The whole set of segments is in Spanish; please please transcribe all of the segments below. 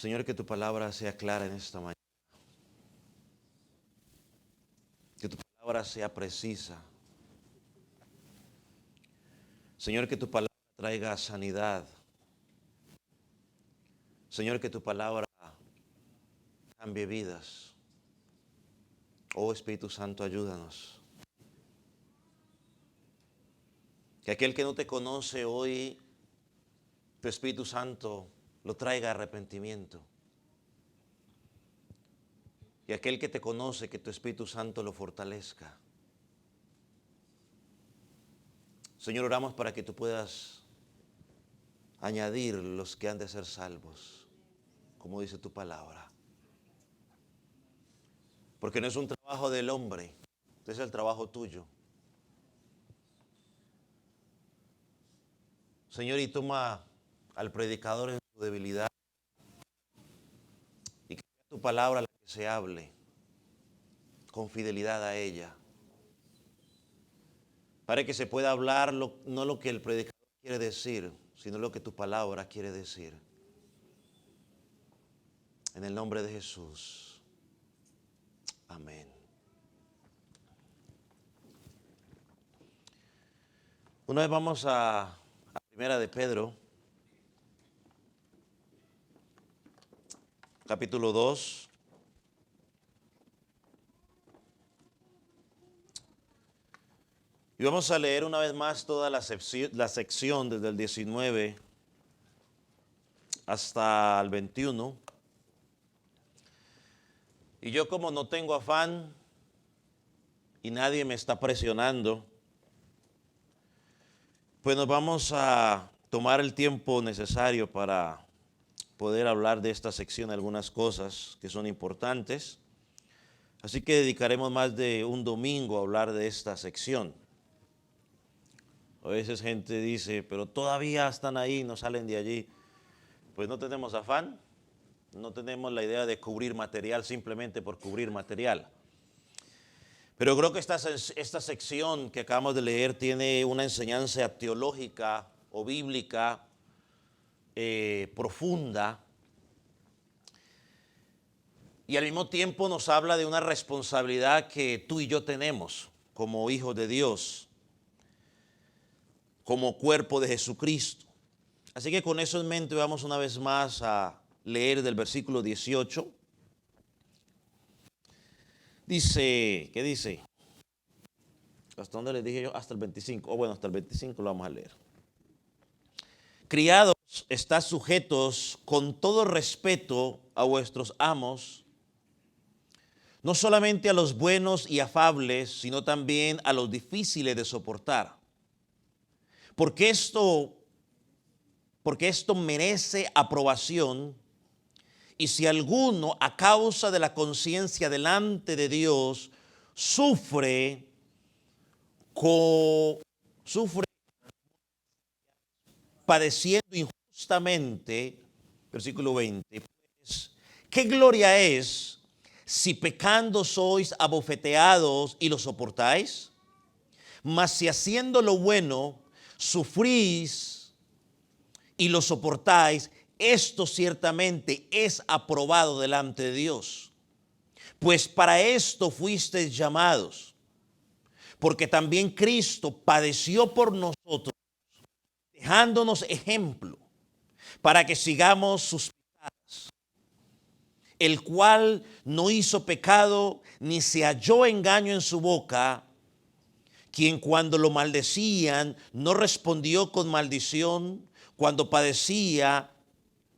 Señor, que tu palabra sea clara en esta mañana. Que tu palabra sea precisa. Señor, que tu palabra traiga sanidad. Señor, que tu palabra cambie vidas. Oh Espíritu Santo, ayúdanos. Que aquel que no te conoce hoy, tu Espíritu Santo lo traiga a arrepentimiento. Y aquel que te conoce, que tu Espíritu Santo lo fortalezca. Señor, oramos para que tú puedas añadir los que han de ser salvos, como dice tu palabra. Porque no es un trabajo del hombre, es el trabajo tuyo. Señor, y toma al predicador en su debilidad y que sea tu palabra la que se hable con fidelidad a ella. Para que se pueda hablar no lo que el predicador quiere decir, sino lo que tu palabra quiere decir. En el nombre de Jesús. Amén. Una vez vamos a Primera de Pedro, capítulo 2. Y vamos a leer una vez más toda la sección desde el 19 hasta el 21. Y yo, como no tengo afán y nadie me está presionando, pues nos vamos a tomar el tiempo necesario para poder hablar de esta sección, algunas cosas que son importantes. Así que dedicaremos más de un domingo a hablar de esta sección. A veces gente dice, pero todavía están ahí, no salen de allí. Pues no tenemos afán, no tenemos la idea de cubrir material simplemente por cubrir material. Pero creo que esta sección que acabamos de leer tiene una enseñanza teológica o bíblica profunda. Y al mismo tiempo nos habla de una responsabilidad que tú y yo tenemos como hijos de Dios, como cuerpo de Jesucristo. Así que con eso en mente vamos una vez más a leer del versículo 18. Dice, ¿qué dice? ¿Hasta dónde les dije yo? Hasta el 25. Bueno, hasta el 25 lo vamos a leer. Criados, estad sujetos con todo respeto a vuestros amos, no solamente a los buenos y afables, sino también a los difíciles de soportar. Porque esto merece aprobación, y si alguno a causa de la conciencia delante de Dios sufre padeciendo injustamente, versículo 20, pues, ¿qué gloria es si pecando sois abofeteados y lo soportáis? Mas si haciendo lo bueno sufrís y lo soportáis, esto ciertamente es aprobado delante de Dios. Pues para esto fuisteis llamados, porque también Cristo padeció por nosotros, dejándonos ejemplo para que sigamos sus pecados, el cual no hizo pecado ni se halló engaño en su boca, quien cuando lo maldecían no respondió con maldición, cuando padecía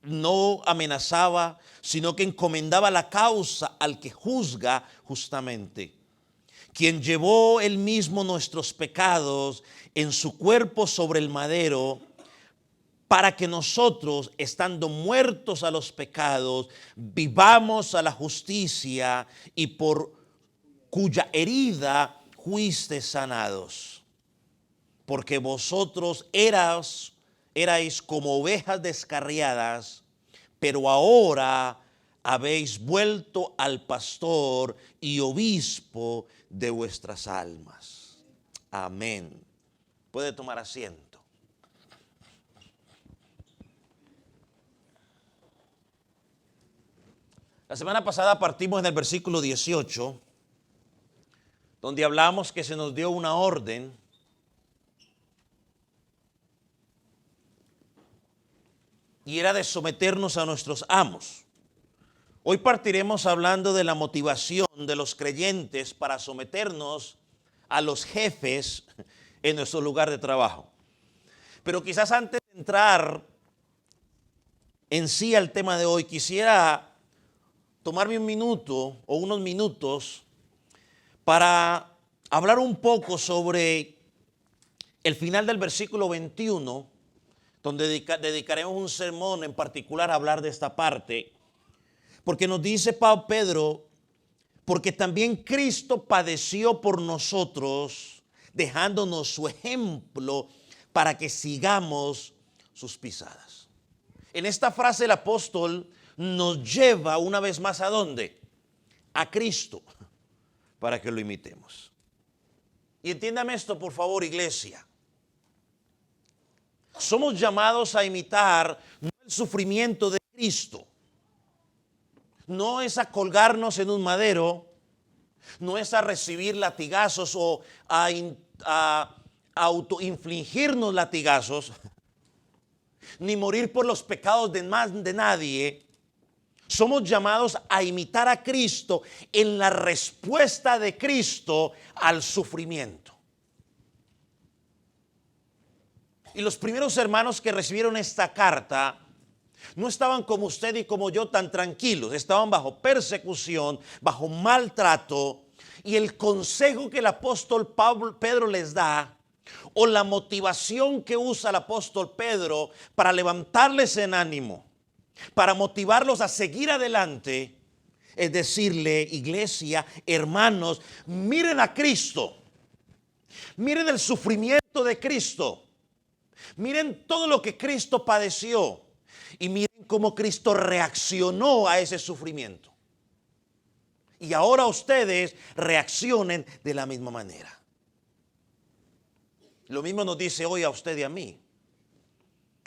no amenazaba, sino que encomendaba la causa al que juzga justamente, quien llevó él mismo nuestros pecados en su cuerpo sobre el madero, para que nosotros, estando muertos a los pecados, vivamos a la justicia, y por cuya herida fuisteis sanados. Porque vosotros erais como ovejas descarriadas, pero ahora habéis vuelto al pastor y obispo de vuestras almas. Amén. Puede tomar asiento. La semana pasada partimos en el versículo 18, donde hablamos que se nos dio una orden y era de someternos a nuestros amos. Hoy partiremos hablando de la motivación de los creyentes para someternos a los jefes en nuestro lugar de trabajo. Pero quizás antes de entrar en sí al tema de hoy, quisiera tomarme un minuto o unos minutos para hablar un poco sobre el final del versículo 21, donde dedicaremos un sermón en particular a hablar de esta parte, porque nos dice Pedro, porque también Cristo padeció por nosotros, dejándonos su ejemplo para que sigamos sus pisadas. En esta frase el apóstol nos lleva una vez más ¿a dónde? A Cristo, para que lo imitemos. Y entiéndame esto, por favor, iglesia. Somos llamados a imitar no el sufrimiento de Cristo. No es a colgarnos en un madero, no es a recibir latigazos o a autoinfligirnos latigazos, ni morir por los pecados de más de nadie. Somos llamados a imitar a Cristo en la respuesta de Cristo al sufrimiento. Y los primeros hermanos que recibieron esta carta no estaban como usted y como yo tan tranquilos, estaban bajo persecución, bajo maltrato, y el consejo que el apóstol Pedro les da, o la motivación que usa el apóstol Pedro para levantarles en ánimo, para motivarlos a seguir adelante, es decirle, iglesia, hermanos, miren a Cristo, miren el sufrimiento de Cristo, miren todo lo que Cristo padeció. Y miren cómo Cristo reaccionó a ese sufrimiento. Y ahora ustedes reaccionen de la misma manera. Lo mismo nos dice hoy a usted y a mí.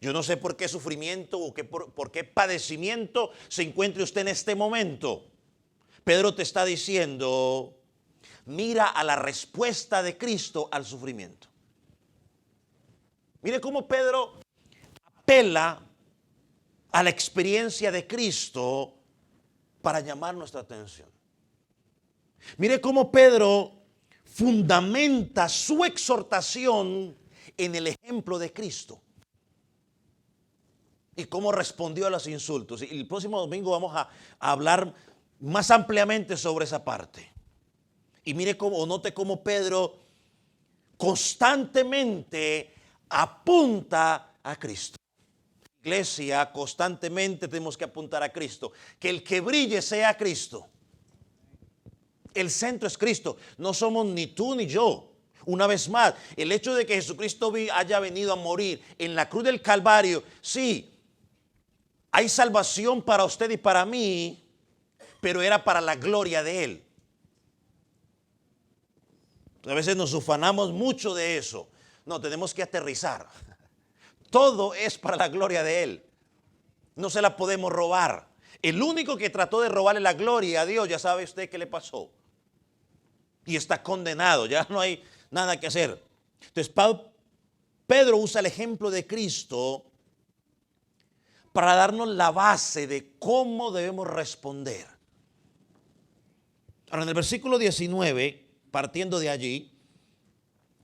Yo no sé por qué sufrimiento o por qué padecimiento se encuentre usted en este momento. Pedro te está diciendo, mira a la respuesta de Cristo al sufrimiento. Mire cómo Pedro apela a la experiencia de Cristo para llamar nuestra atención. Mire cómo Pedro fundamenta su exhortación en el ejemplo de Cristo y cómo respondió a los insultos. Y el próximo domingo vamos a hablar más ampliamente sobre esa parte. Y mire cómo, o note cómo Pedro constantemente apunta a Cristo. Iglesia, constantemente tenemos que apuntar a Cristo. Que el que brille sea Cristo. El centro es Cristo. No somos ni tú ni yo. Una vez más, el hecho de que Jesucristo haya venido a morir en la cruz del Calvario, sí, hay salvación para usted y para mí, pero era para la gloria de Él. A veces nos ufanamos mucho de eso. No, tenemos que aterrizar. Todo es para la gloria de Él. No se la podemos robar. El único que trató de robarle la gloria a Dios, ya sabe usted qué le pasó. Y está condenado, ya no hay nada que hacer. Entonces Pedro usa el ejemplo de Cristo para darnos la base de cómo debemos responder. Ahora en el versículo 19, partiendo de allí,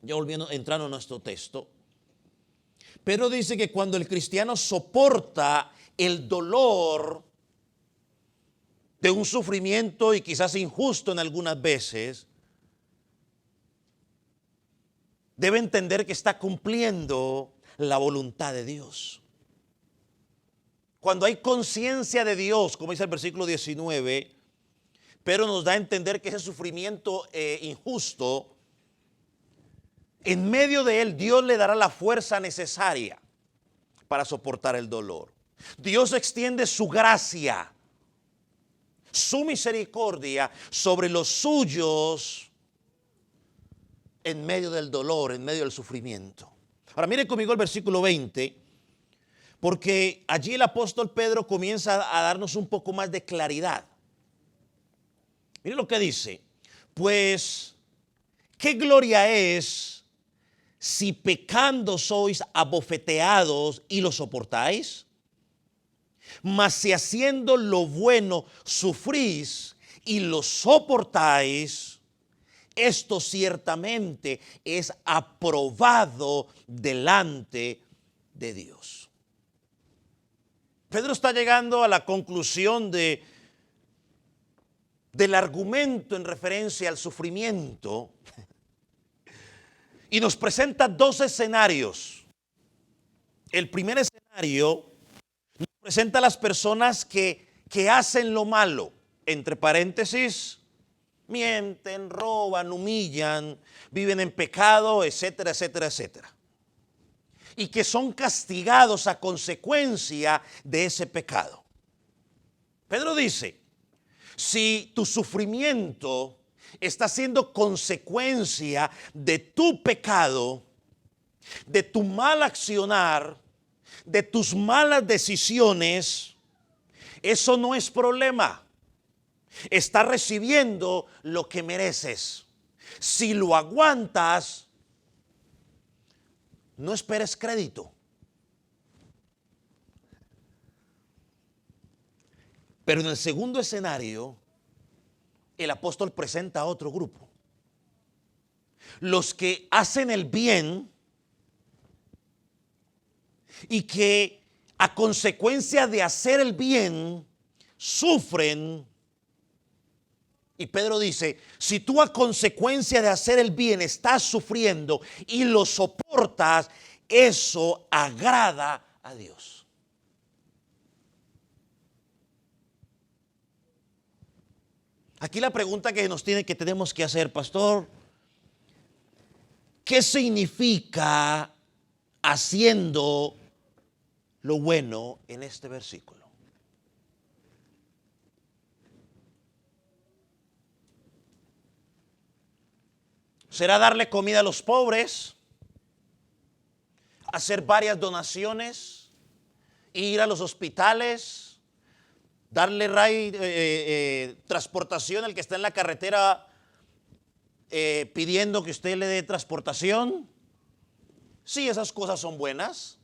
ya volviendo, entrando en nuestro texto, Pedro dice que cuando el cristiano soporta el dolor de un sufrimiento y quizás injusto en algunas veces, debe entender que está cumpliendo la voluntad de Dios. Cuando hay conciencia de Dios, como dice el versículo 19, Pedro nos da a entender que ese sufrimiento injusto, en medio de él, Dios le dará la fuerza necesaria para soportar el dolor. Dios extiende su gracia, su misericordia sobre los suyos en medio del dolor, en medio del sufrimiento. Ahora mire conmigo el versículo 20, porque allí el apóstol Pedro comienza a darnos un poco más de claridad. Mire lo que dice. Pues, ¿qué gloria es si pecando sois abofeteados y lo soportáis? Mas si haciendo lo bueno sufrís y lo soportáis, esto ciertamente es aprobado delante de Dios. Pedro está llegando a la conclusión del argumento en referencia al sufrimiento y nos presenta dos escenarios. El primer escenario nos presenta a las personas que hacen lo malo, entre paréntesis, mienten, roban, humillan, viven en pecado, etcétera, etcétera, etcétera. Y que son castigados a consecuencia de ese pecado. Pedro dice, si tu sufrimiento está siendo consecuencia de tu pecado, de tu mal accionar, de tus malas decisiones, eso no es problema. Estás recibiendo lo que mereces. Si lo aguantas, no esperes crédito. Pero en el segundo escenario, el apóstol presenta a otro grupo. Los que hacen el bien y que a consecuencia de hacer el bien sufren. Y Pedro dice, si tú a consecuencia de hacer el bien estás sufriendo y lo soportas, eso agrada a Dios. Aquí la pregunta que tenemos que hacer, pastor, ¿qué significa haciendo lo bueno en este versículo? ¿Será darle comida a los pobres? ¿Hacer varias donaciones? ¿Ir a los hospitales? ¿Darle transportación al que está en la carretera pidiendo que usted le dé transportación? Sí, esas cosas son buenas.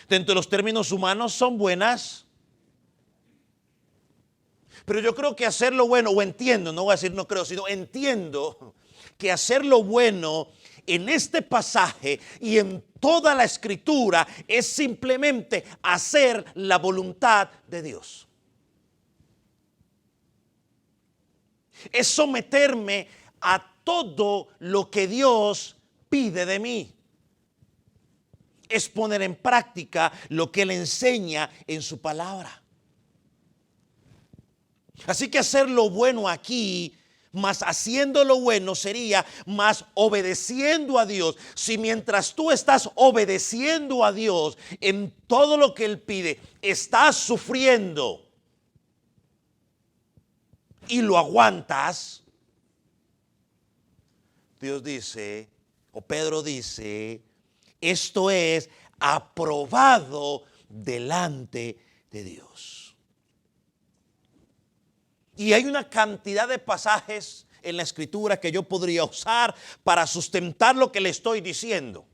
Dentro de los términos humanos son buenas. Pero yo creo que hacer lo bueno, o entiendo, no voy a decir no creo, sino entiendo que hacer lo bueno en este pasaje y en toda la escritura es simplemente hacer la voluntad de Dios. Es someterme a todo lo que Dios pide de mí. Es poner en práctica lo que Él enseña en su palabra. Así que hacer lo bueno aquí, más haciendo lo bueno, sería más obedeciendo a Dios. Si mientras tú estás obedeciendo a Dios en todo lo que Él pide, estás sufriendo y lo aguantas, Dios dice, o Pedro dice, esto es aprobado delante de Dios. Y hay una cantidad de pasajes en la escritura que yo podría usar para sustentar lo que le estoy diciendo.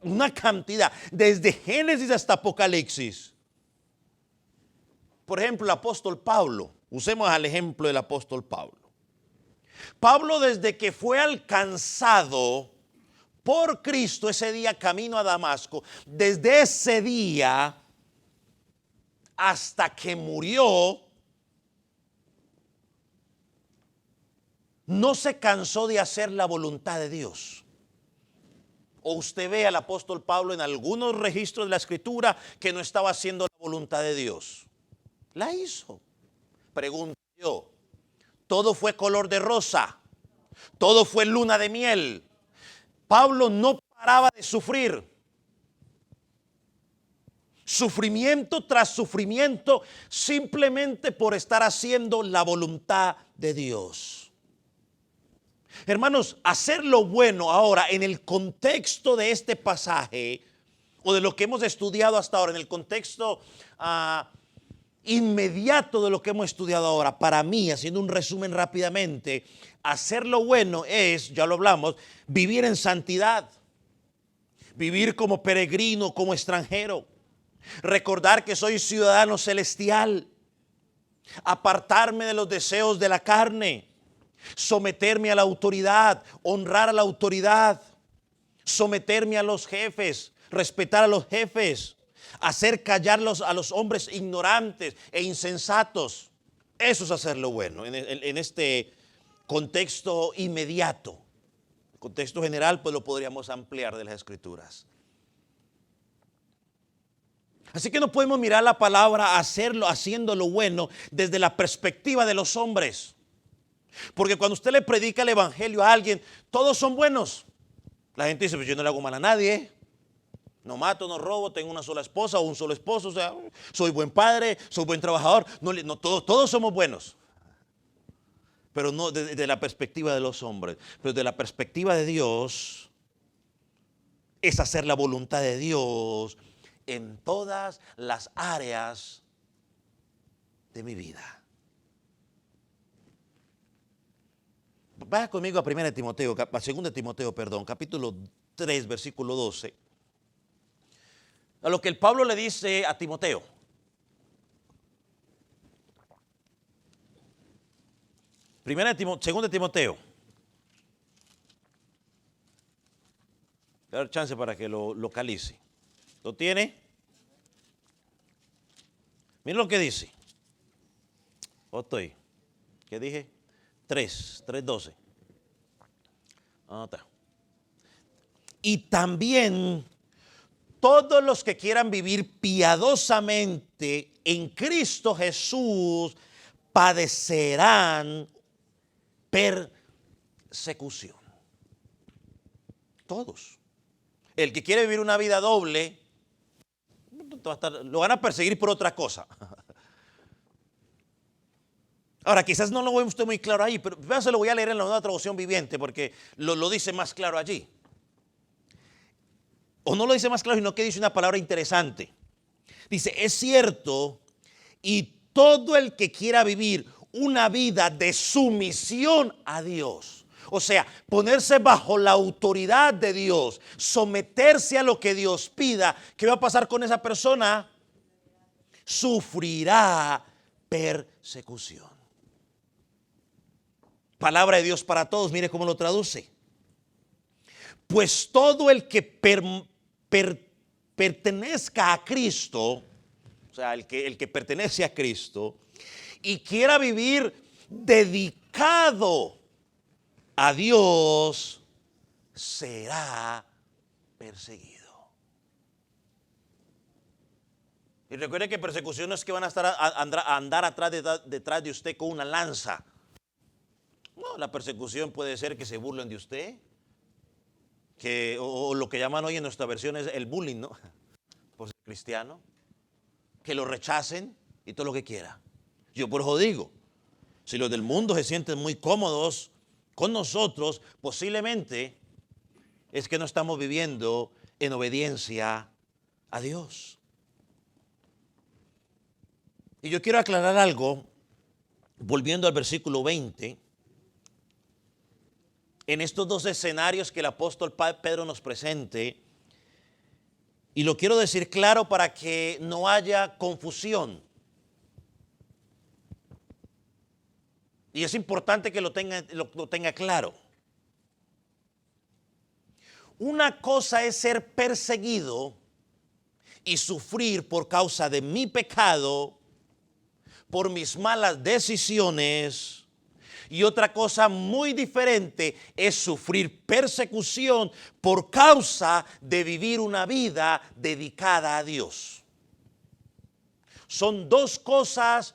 Una cantidad, desde Génesis hasta Apocalipsis. Por ejemplo, el apóstol Pablo. Usemos al ejemplo del apóstol Pablo. Pablo, desde que fue alcanzado por Cristo ese día camino a Damasco, desde ese día hasta que murió, no se cansó de hacer la voluntad de Dios. O usted ve al apóstol Pablo en algunos registros de la escritura que no estaba haciendo la voluntad de Dios. La hizo. Pregunto yo, todo fue color de rosa, todo fue luna de miel. Pablo no paraba de sufrir. Sufrimiento tras sufrimiento, simplemente por estar haciendo la voluntad de Dios. Hermanos, hacer lo bueno ahora en el contexto de este pasaje o de lo que hemos estudiado hasta ahora, en el contexto inmediato de lo que hemos estudiado ahora. Para mí, haciendo un resumen rápidamente, hacer lo bueno es, ya lo hablamos, vivir en santidad, vivir como peregrino, como extranjero, recordar que soy ciudadano celestial, apartarme de los deseos de la carne, someterme a la autoridad, honrar a la autoridad, someterme a los jefes, respetar a los jefes, hacer callar a los hombres ignorantes e insensatos. Eso es hacer lo bueno en este contexto inmediato. El contexto general pues lo podríamos ampliar de las Escrituras. Así que no podemos mirar la palabra haciendo lo bueno desde la perspectiva de los hombres. Porque cuando usted le predica el evangelio a alguien, todos son buenos. La gente dice, pues yo no le hago mal a nadie. No mato, no robo, tengo una sola esposa o un solo esposo. O sea, soy buen padre, soy buen trabajador. No, todos somos buenos. Pero no desde la perspectiva de los hombres. Pero desde la perspectiva de Dios, es hacer la voluntad de Dios en todas las áreas de mi vida. Vaya conmigo a 2 Timoteo, capítulo 3, versículo 12. A lo que el Pablo le dice a Timoteo. Segunda Timoteo. Voy a dar chance para que lo localice. ¿Lo tiene? Mira lo que dice. ¿Qué dije? 3:12. Está. Y también todos los que quieran vivir piadosamente en Cristo Jesús padecerán persecución. Todos. El que quiere vivir una vida doble, lo van a perseguir por otra cosa. Ahora, quizás no lo ve usted muy claro ahí, pero se lo voy a leer en la Nueva Traducción Viviente porque lo dice más claro allí. O no lo dice más claro, sino que dice una palabra interesante. Dice, es cierto, y todo el que quiera vivir una vida de sumisión a Dios, o sea, ponerse bajo la autoridad de Dios, someterse a lo que Dios pida, ¿qué va a pasar con esa persona? Sufrirá persecución. Palabra de Dios para todos, mire cómo lo traduce. Pues todo el que pertenezca a Cristo, o sea, el que pertenece a Cristo y quiera vivir dedicado a Dios, será perseguido. Y recuerde que persecución no es que van a estar a andar detrás de usted con una lanza. No, la persecución puede ser que se burlen de usted, o lo que llaman hoy en nuestra versión es el bullying, ¿no? Por ser cristiano, que lo rechacen y todo lo que quiera. Yo por eso digo, si los del mundo se sienten muy cómodos con nosotros, posiblemente es que no estamos viviendo en obediencia a Dios. Y yo quiero aclarar algo, volviendo al versículo 20. En estos dos escenarios que el apóstol Pedro nos presente, y lo quiero decir claro para que no haya confusión. Y es importante que lo tenga claro. Una cosa es ser perseguido y sufrir por causa de mi pecado, por mis malas decisiones. Y otra cosa muy diferente es sufrir persecución por causa de vivir una vida dedicada a Dios. Son dos cosas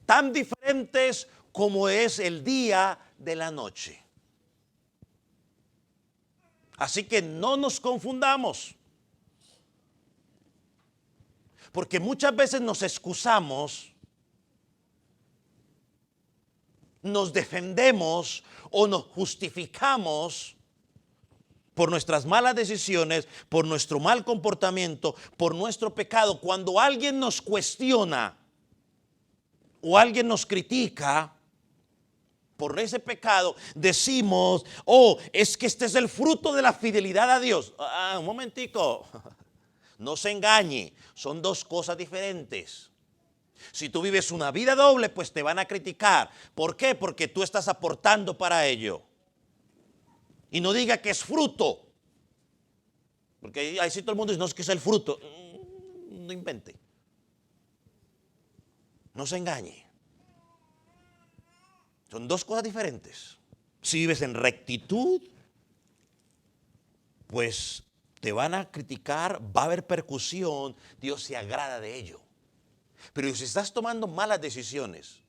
tan diferentes como es el día de la noche. Así que no nos confundamos. Porque muchas veces nos excusamos, nos defendemos o nos justificamos por nuestras malas decisiones, por nuestro mal comportamiento, por nuestro pecado. Cuando alguien nos cuestiona, o alguien nos critica por ese pecado, decimos, oh, es que este es el fruto de la fidelidad a Dios. Un momentico, no se engañe, son dos cosas diferentes. Si tú vives una vida doble, pues te van a criticar. ¿Por qué? Porque tú estás aportando para ello. Y no diga que es fruto. Porque ahí sí todo el mundo dice, no, es que es el fruto. No invente. No se engañe. Son dos cosas diferentes. Si vives en rectitud, pues te van a criticar, va a haber percusión, Dios se agrada de ello. Pero si estás tomando malas decisiones,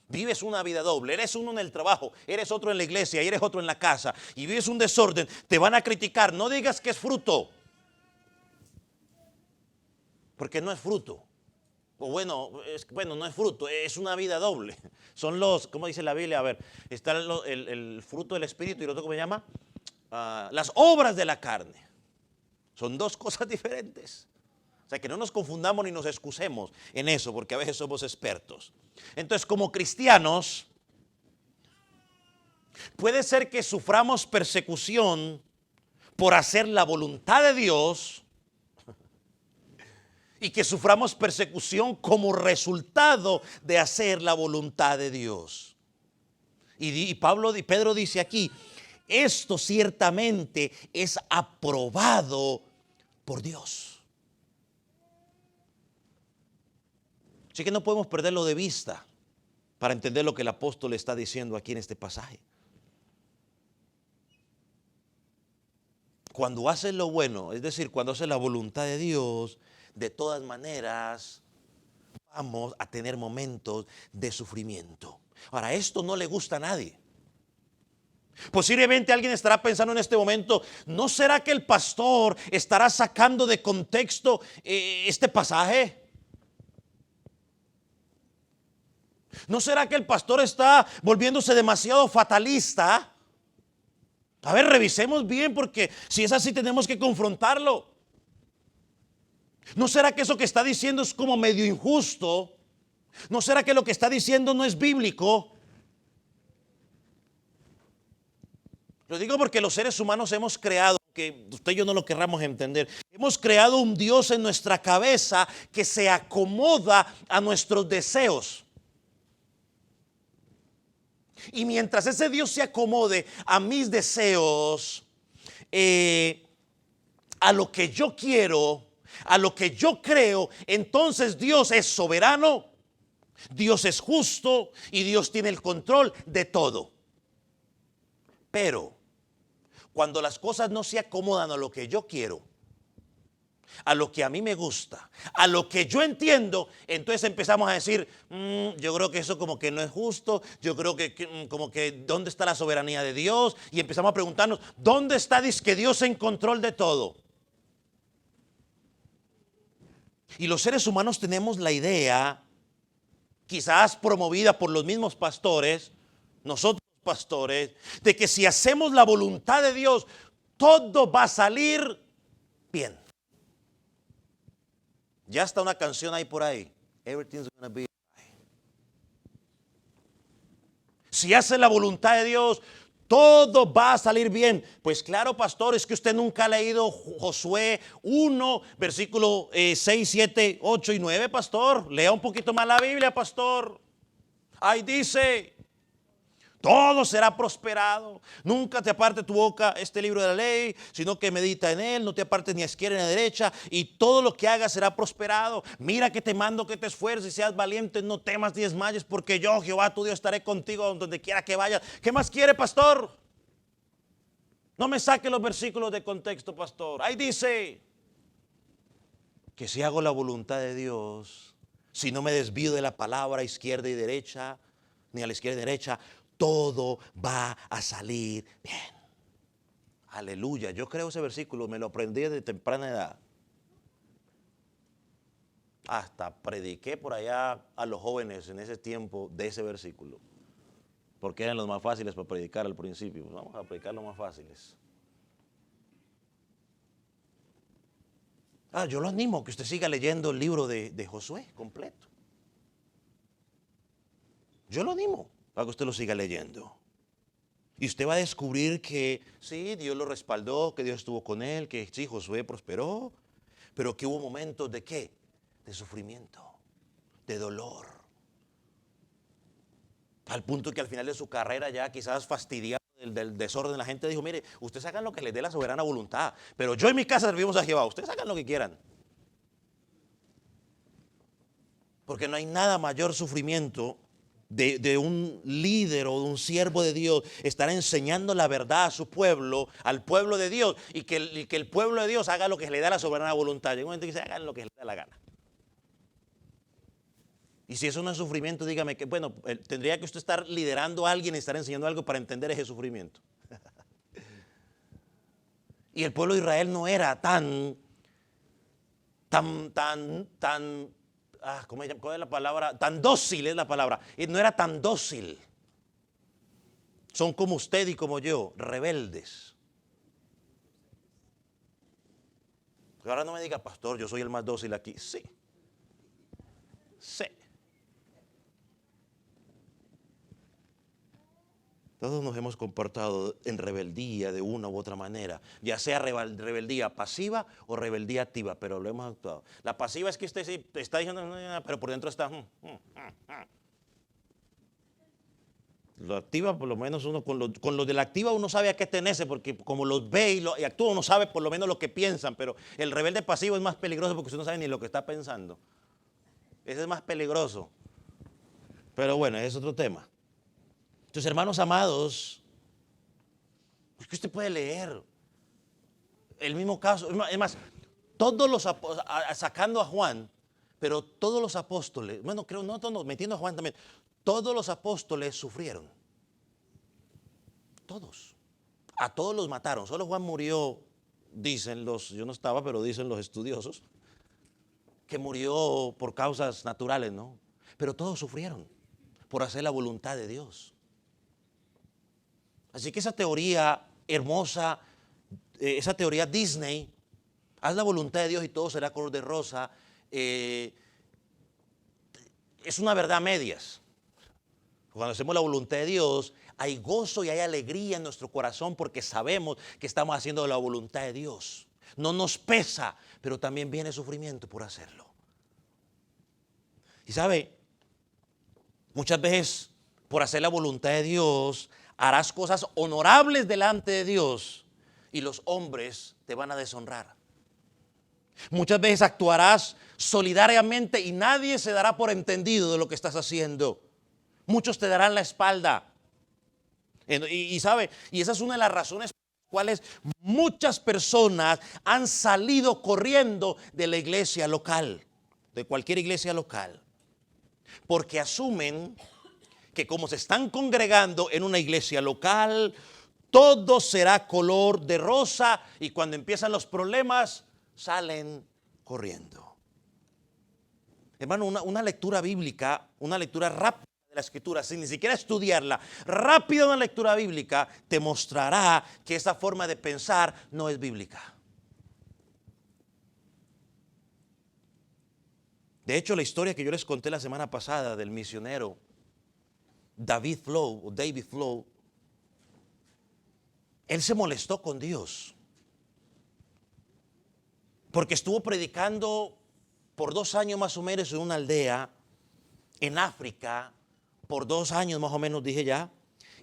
vives una vida doble, eres uno en el trabajo, eres otro en la iglesia y eres otro en la casa, y vives un desorden, te van a criticar. No digas que es fruto, porque no es fruto. O bueno, no es fruto, es una vida doble. Son los, ¿cómo dice la Biblia? A ver, está el fruto del Espíritu y lo otro, ¿cómo se llama? Las obras de la carne. Son dos cosas diferentes. O sea, que no nos confundamos ni nos excusemos en eso, porque a veces somos expertos. Entonces, como cristianos, puede ser que suframos persecución por hacer la voluntad de Dios y que suframos persecución como resultado de hacer la voluntad de Dios. Y Pedro dice aquí, esto ciertamente es aprobado por Dios. Así que no podemos perderlo de vista para entender lo que el apóstol está diciendo aquí en este pasaje. Cuando haces lo bueno, es decir, cuando haces la voluntad de Dios, de todas maneras vamos a tener momentos de sufrimiento. Ahora, esto no le gusta a nadie. Posiblemente alguien estará pensando en este momento, ¿no será que el pastor estará sacando de contexto este pasaje? ¿No será que el pastor está volviéndose demasiado fatalista? A ver, revisemos bien, porque si es así tenemos que confrontarlo. ¿No será que eso que está diciendo es como medio injusto? ¿No será que lo que está diciendo no es bíblico? Lo digo porque los seres humanos hemos creado, que usted y yo no lo querramos entender, hemos creado un Dios en nuestra cabeza que se acomoda a nuestros deseos. Y mientras ese Dios se acomode a mis deseos, a lo que yo quiero, a lo que yo creo, entonces Dios es soberano, Dios es justo y Dios tiene el control de todo. Pero cuando las cosas no se acomodan a lo que yo quiero, a lo que a mí me gusta, a lo que yo entiendo, entonces empezamos a decir, yo creo que eso como que no es justo, yo creo que como que ¿dónde está la soberanía de Dios? Y empezamos a preguntarnos, ¿dónde está que Dios en control de todo? Y los seres humanos tenemos la idea, quizás promovida por los mismos pastores, nosotros pastores, de que si hacemos la voluntad de Dios, todo va a salir bien. Ya está una canción ahí por ahí. Everything's gonna be right. Si hace la voluntad de Dios, todo va a salir bien. Pues claro, pastor, es que usted nunca ha leído Josué 1, versículo 6, 7, 8 y 9, pastor. Lea un poquito más la Biblia, pastor. Ahí dice, todo será prosperado. Nunca te aparte tu boca este libro de la ley, sino que medita en él. No te apartes ni a izquierda ni a derecha, y todo lo que hagas será prosperado. Mira que te mando que te esfuerces y seas valiente, no temas ni desmayes, porque yo, Jehová tu Dios, estaré contigo donde quiera que vayas. ¿Qué más quiere, pastor? No me saque los versículos de contexto, pastor. Ahí dice que si hago la voluntad de Dios, si no me desvío de la palabra izquierda y derecha, ni a la izquierda y derecha, todo va a salir bien. Aleluya. Yo creo ese versículo, me lo aprendí de temprana edad. Hasta prediqué por allá a los jóvenes en ese tiempo de ese versículo, porque eran los más fáciles para predicar al principio. Vamos a predicar los más fáciles. Yo lo animo a que usted siga leyendo el libro de Josué completo. Yo lo animo a que usted lo siga leyendo. Y usted va a descubrir que sí, Dios lo respaldó, que Dios estuvo con él, que sí, Josué prosperó, pero que hubo momentos de ¿qué? De sufrimiento, de dolor. Al punto que al final de su carrera ya quizás fastidiado del desorden, la gente dijo, mire, ustedes hagan lo que les dé la soberana voluntad, pero yo en mi casa servimos a Jehová, ustedes hagan lo que quieran. Porque no hay nada mayor sufrimiento de un líder o de un siervo de Dios estar enseñando la verdad a su pueblo, al pueblo de Dios, y que el pueblo de Dios haga lo que le da la soberana voluntad. Llega un momento que se hagan lo que les da la gana. Y si eso no es sufrimiento, dígame que, bueno, tendría que usted estar liderando a alguien y estar enseñando algo para entender ese sufrimiento. Y el pueblo de Israel no era tan, ¿cómo es la palabra? Tan dócil es la palabra. Y no era tan dócil. Son como usted y como yo, rebeldes. Ahora no me diga, pastor, yo soy el más dócil aquí. Sí. Sí. Todos nos hemos comportado en rebeldía de una u otra manera, ya sea rebeldía pasiva o rebeldía activa, pero lo hemos actuado. La pasiva es que usted sí está diciendo, pero por dentro está. Lo activa, por lo menos uno, con lo de la activa uno sabe a qué tenerse, porque como los ve y actúa, uno sabe por lo menos lo que piensan, pero el rebelde pasivo es más peligroso porque usted no sabe ni lo que está pensando. Ese es más peligroso. Pero bueno, ese es otro tema. Entonces, hermanos amados, es que usted puede leer el mismo caso. Es más, todos los sacando a Juan, pero todos los apóstoles, bueno, creo, no todos, metiendo a Juan también, todos los apóstoles sufrieron. Todos. A todos los mataron. Solo Juan murió, dicen los, yo no estaba, pero dicen los estudiosos, que murió por causas naturales, ¿no? Pero todos sufrieron por hacer la voluntad de Dios. Así que esa teoría hermosa, esa teoría Disney, haz la voluntad de Dios y todo será color de rosa, es una verdad a medias. Cuando hacemos la voluntad de Dios, hay gozo y hay alegría en nuestro corazón porque sabemos que estamos haciendo la voluntad de Dios. No nos pesa, pero también viene sufrimiento por hacerlo. Y sabe, muchas veces por hacer la voluntad de Dios, harás cosas honorables delante de Dios y los hombres te van a deshonrar. Muchas veces actuarás solidariamente y nadie se dará por entendido de lo que estás haciendo. Muchos te darán la espalda. Y sabe, y esa es una de las razones por las cuales muchas personas han salido corriendo de la iglesia local, de cualquier iglesia local, porque asumen que como se están congregando en una iglesia local, todo será color de rosa y cuando empiezan los problemas, salen corriendo. Hermano, una lectura bíblica, una lectura rápida de la escritura, sin ni siquiera estudiarla, rápida una lectura bíblica, te mostrará que esa forma de pensar no es bíblica. De hecho, la historia que yo les conté la semana pasada del misionero David Flo, él se molestó con Dios porque estuvo predicando por 2 años más o menos en una aldea en África, por 2 años más o menos dije ya,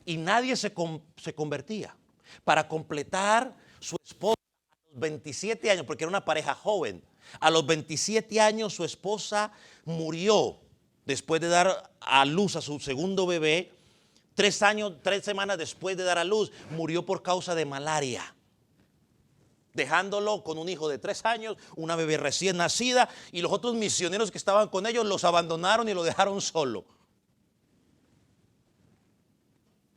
y nadie se convertía. Para completar, su esposa a los 27 años, porque era una pareja joven, a los 27 años su esposa murió después de dar a luz a su segundo bebé. 3 semanas después de dar a luz, murió por causa de malaria, dejándolo con un hijo de 3 años, una bebé recién nacida, y los otros misioneros que estaban con ellos los abandonaron y lo dejaron solo.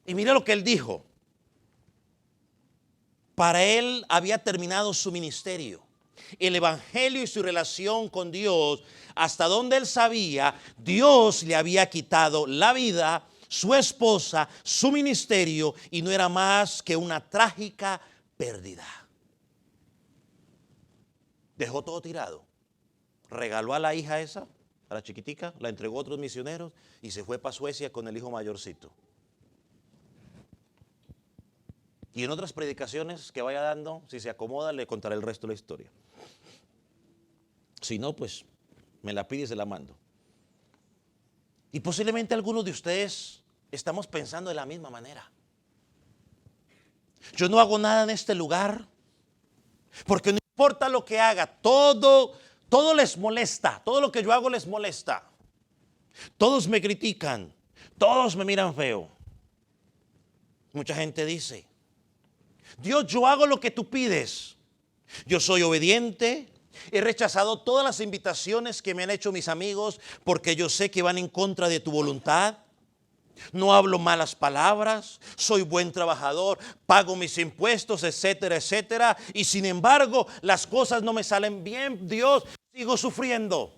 Y mira lo que él dijo. Para él había terminado su ministerio. El evangelio y su relación con Dios, hasta donde él sabía, Dios le había quitado la vida, su esposa, su ministerio, y no era más que una trágica pérdida. Dejó todo tirado. Regaló a la hija esa a la chiquitica, la entregó a otros misioneros y se fue para Suecia con el hijo mayorcito. Y en otras predicaciones que vaya dando, si se acomoda, le contaré el resto de la historia. Si no, pues me la pide y se la mando. Y posiblemente algunos de ustedes estamos pensando de la misma manera. Yo no hago nada en este lugar porque no importa lo que haga, todo les molesta, todo lo que yo hago les molesta. Todos me critican, todos me miran feo. Mucha gente dice, Dios, yo hago lo que tú pides. Yo soy obediente. He rechazado todas las invitaciones que me han hecho mis amigos porque yo sé que van en contra de tu voluntad. No hablo malas palabras, soy buen trabajador, pago mis impuestos, etcétera, etcétera. Y sin embargo, las cosas no me salen bien. Dios, sigo sufriendo.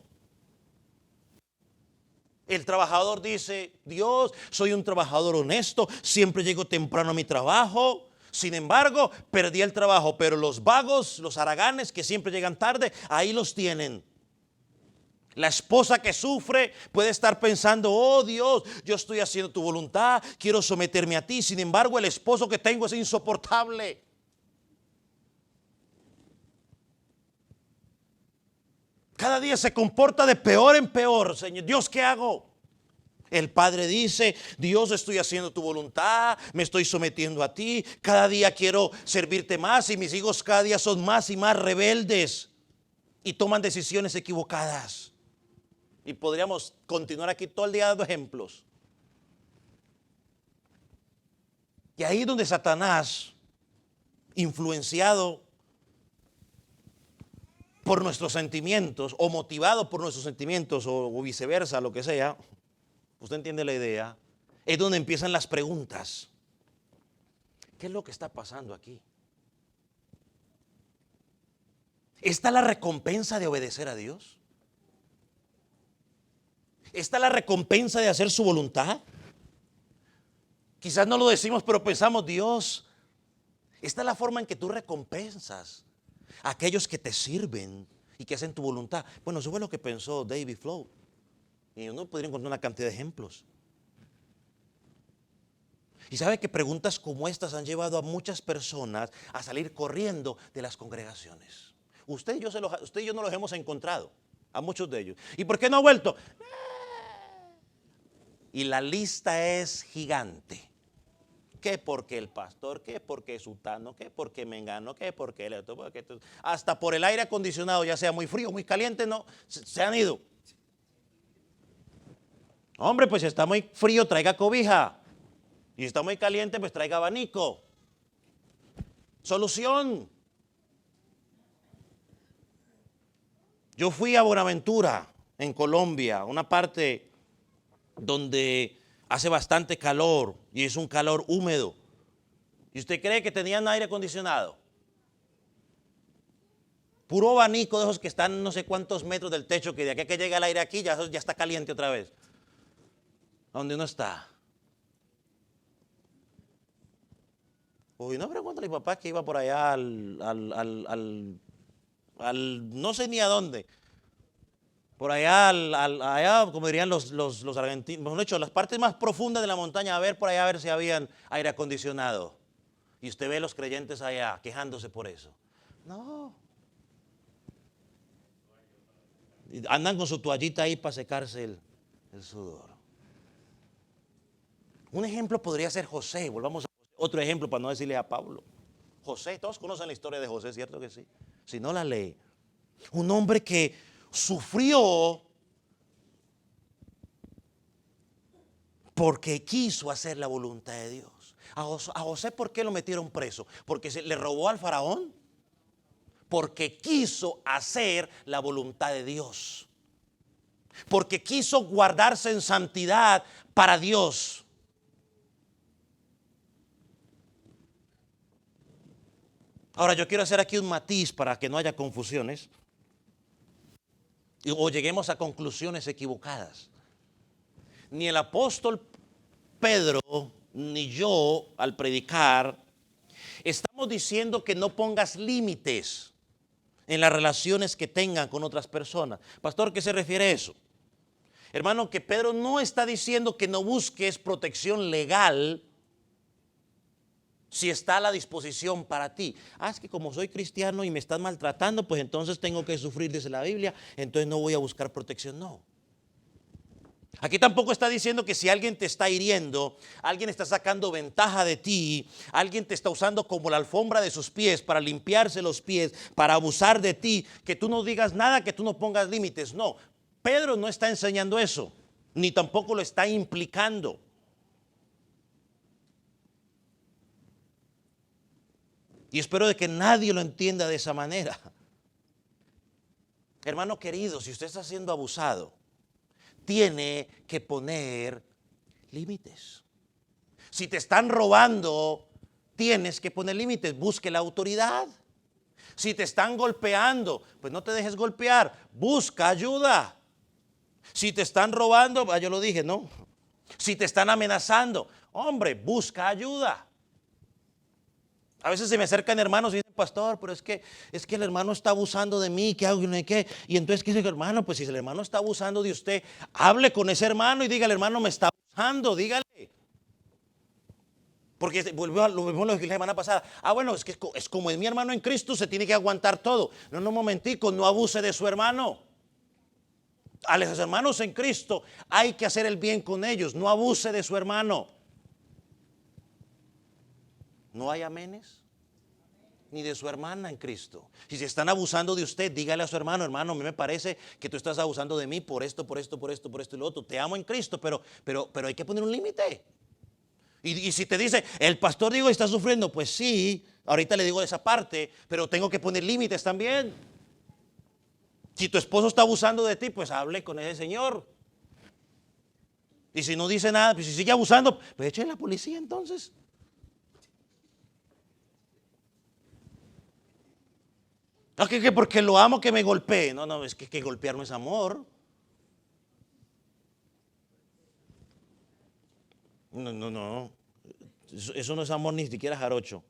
El trabajador dice, Dios, soy un trabajador honesto, siempre llego temprano a mi trabajo. Sin embargo, perdí el trabajo, pero los vagos, los haraganes que siempre llegan tarde, ahí los tienen. La esposa que sufre puede estar pensando, oh Dios, yo estoy haciendo tu voluntad, quiero someterme a ti. Sin embargo, el esposo que tengo es insoportable. Cada día se comporta de peor en peor. Señor, Dios, ¿qué hago? El padre dice, Dios, estoy haciendo tu voluntad, me estoy sometiendo a ti, cada día quiero servirte más y mis hijos cada día son más y más rebeldes y toman decisiones equivocadas. Y podríamos continuar aquí todo el día dando ejemplos. Y ahí es donde Satanás, influenciado por nuestros sentimientos o motivado por nuestros sentimientos o viceversa, lo que sea, usted entiende la idea, es donde empiezan las preguntas. ¿Qué es lo que está pasando aquí? ¿Está la recompensa de obedecer a Dios? ¿Está la recompensa de hacer su voluntad? Quizás no lo decimos, pero pensamos, Dios, esta es la forma en que tú recompensas a aquellos que te sirven y que hacen tu voluntad. Bueno, eso fue lo que pensó David Flo. Y uno podría encontrar una cantidad de ejemplos. Y sabe que preguntas como estas han llevado a muchas personas a salir corriendo de las congregaciones. Usted y yo no los hemos encontrado, a muchos de ellos. ¿Y por qué no ha vuelto? Y la lista es gigante. ¿Qué porque el pastor? ¿Qué porque sutano? ¿Qué porque mengano? ¿Qué porque el otro? Hasta por el aire acondicionado, ya sea muy frío, muy caliente, no, se han ido. Hombre, pues si está muy frío, traiga cobija. Y si está muy caliente, pues traiga abanico. Solución. Yo fui a Buenaventura, en Colombia, una parte donde hace bastante calor y es un calor húmedo. ¿Y usted cree que tenían aire acondicionado? Puro abanico de esos que están no sé cuántos metros del techo, que de aquí a que llega el aire aquí ya está caliente otra vez. ¿Dónde uno está? Uy, no pregúntale a mi papá que iba por allá no sé ni a dónde. Por allá, allá como dirían los argentinos, mejor dicho, las partes más profundas de la montaña, a ver por allá, a ver si habían aire acondicionado. Y usted ve a los creyentes allá quejándose por eso. No. Andan con su toallita ahí para secarse el sudor. Un ejemplo podría ser José. Volvamos a otro ejemplo para no decirle a Pablo. José, todos conocen la historia de José, ¿cierto que sí? Si no la lee. Un hombre que sufrió porque quiso hacer la voluntad de Dios. A José, ¿por qué lo metieron preso? Porque le robó al faraón. Porque quiso hacer la voluntad de Dios. Porque quiso guardarse en santidad para Dios. Ahora yo quiero hacer aquí un matiz para que no haya confusiones o lleguemos a conclusiones equivocadas. Ni el apóstol Pedro ni yo al predicar estamos diciendo que no pongas límites en las relaciones que tengan con otras personas. Pastor, ¿qué se refiere a eso? Hermano, que Pedro no está diciendo que no busques protección legal si está a la disposición para ti. Es que como soy cristiano y me están maltratando, pues entonces tengo que sufrir, dice la Biblia, entonces no voy a buscar protección. No. Aquí tampoco está diciendo que si alguien te está hiriendo, alguien está sacando ventaja de ti, alguien te está usando como la alfombra de sus pies para limpiarse los pies, para abusar de ti, que tú no digas nada, que tú no pongas límites. No, Pedro no está enseñando eso, ni tampoco lo está implicando. Y espero de que nadie lo entienda de esa manera. Hermano querido, si usted está siendo abusado, tiene que poner límites. Si te están robando, tienes que poner límites. Busque la autoridad. Si te están golpeando, pues no te dejes golpear. Busca ayuda. Si te están robando, yo lo dije, ¿no? Si te están amenazando, hombre, busca ayuda. A veces se me acercan hermanos y dicen, pastor, pero es que el hermano está abusando de mí, ¿qué hago? ¿Qué? Y entonces, ¿qué dice el hermano? Pues si el hermano está abusando de usted, hable con ese hermano y dígale, hermano, me está abusando, dígale. Porque lo mismo lo dije la semana pasada. Bueno, es que es como es mi hermano en Cristo, se tiene que aguantar todo. No, un momentico, no abuse de su hermano. A los hermanos en Cristo hay que hacer el bien con ellos, no abuse de su hermano. No hay amenes, ni de su hermana en Cristo. Si se están abusando de usted, dígale a su hermano, hermano, a mí me parece que tú estás abusando de mí por esto y lo otro. Te amo en Cristo, pero hay que poner un límite. Y si te dice, el pastor digo está sufriendo, pues sí, ahorita le digo esa parte, pero tengo que poner límites también. Si tu esposo está abusando de ti, pues hable con ese señor. Y si no dice nada, pues si sigue abusando, pues eche a la policía entonces. Que porque lo amo que me golpee. No, es que golpear no es amor. No. Eso no es amor ni siquiera jarocho.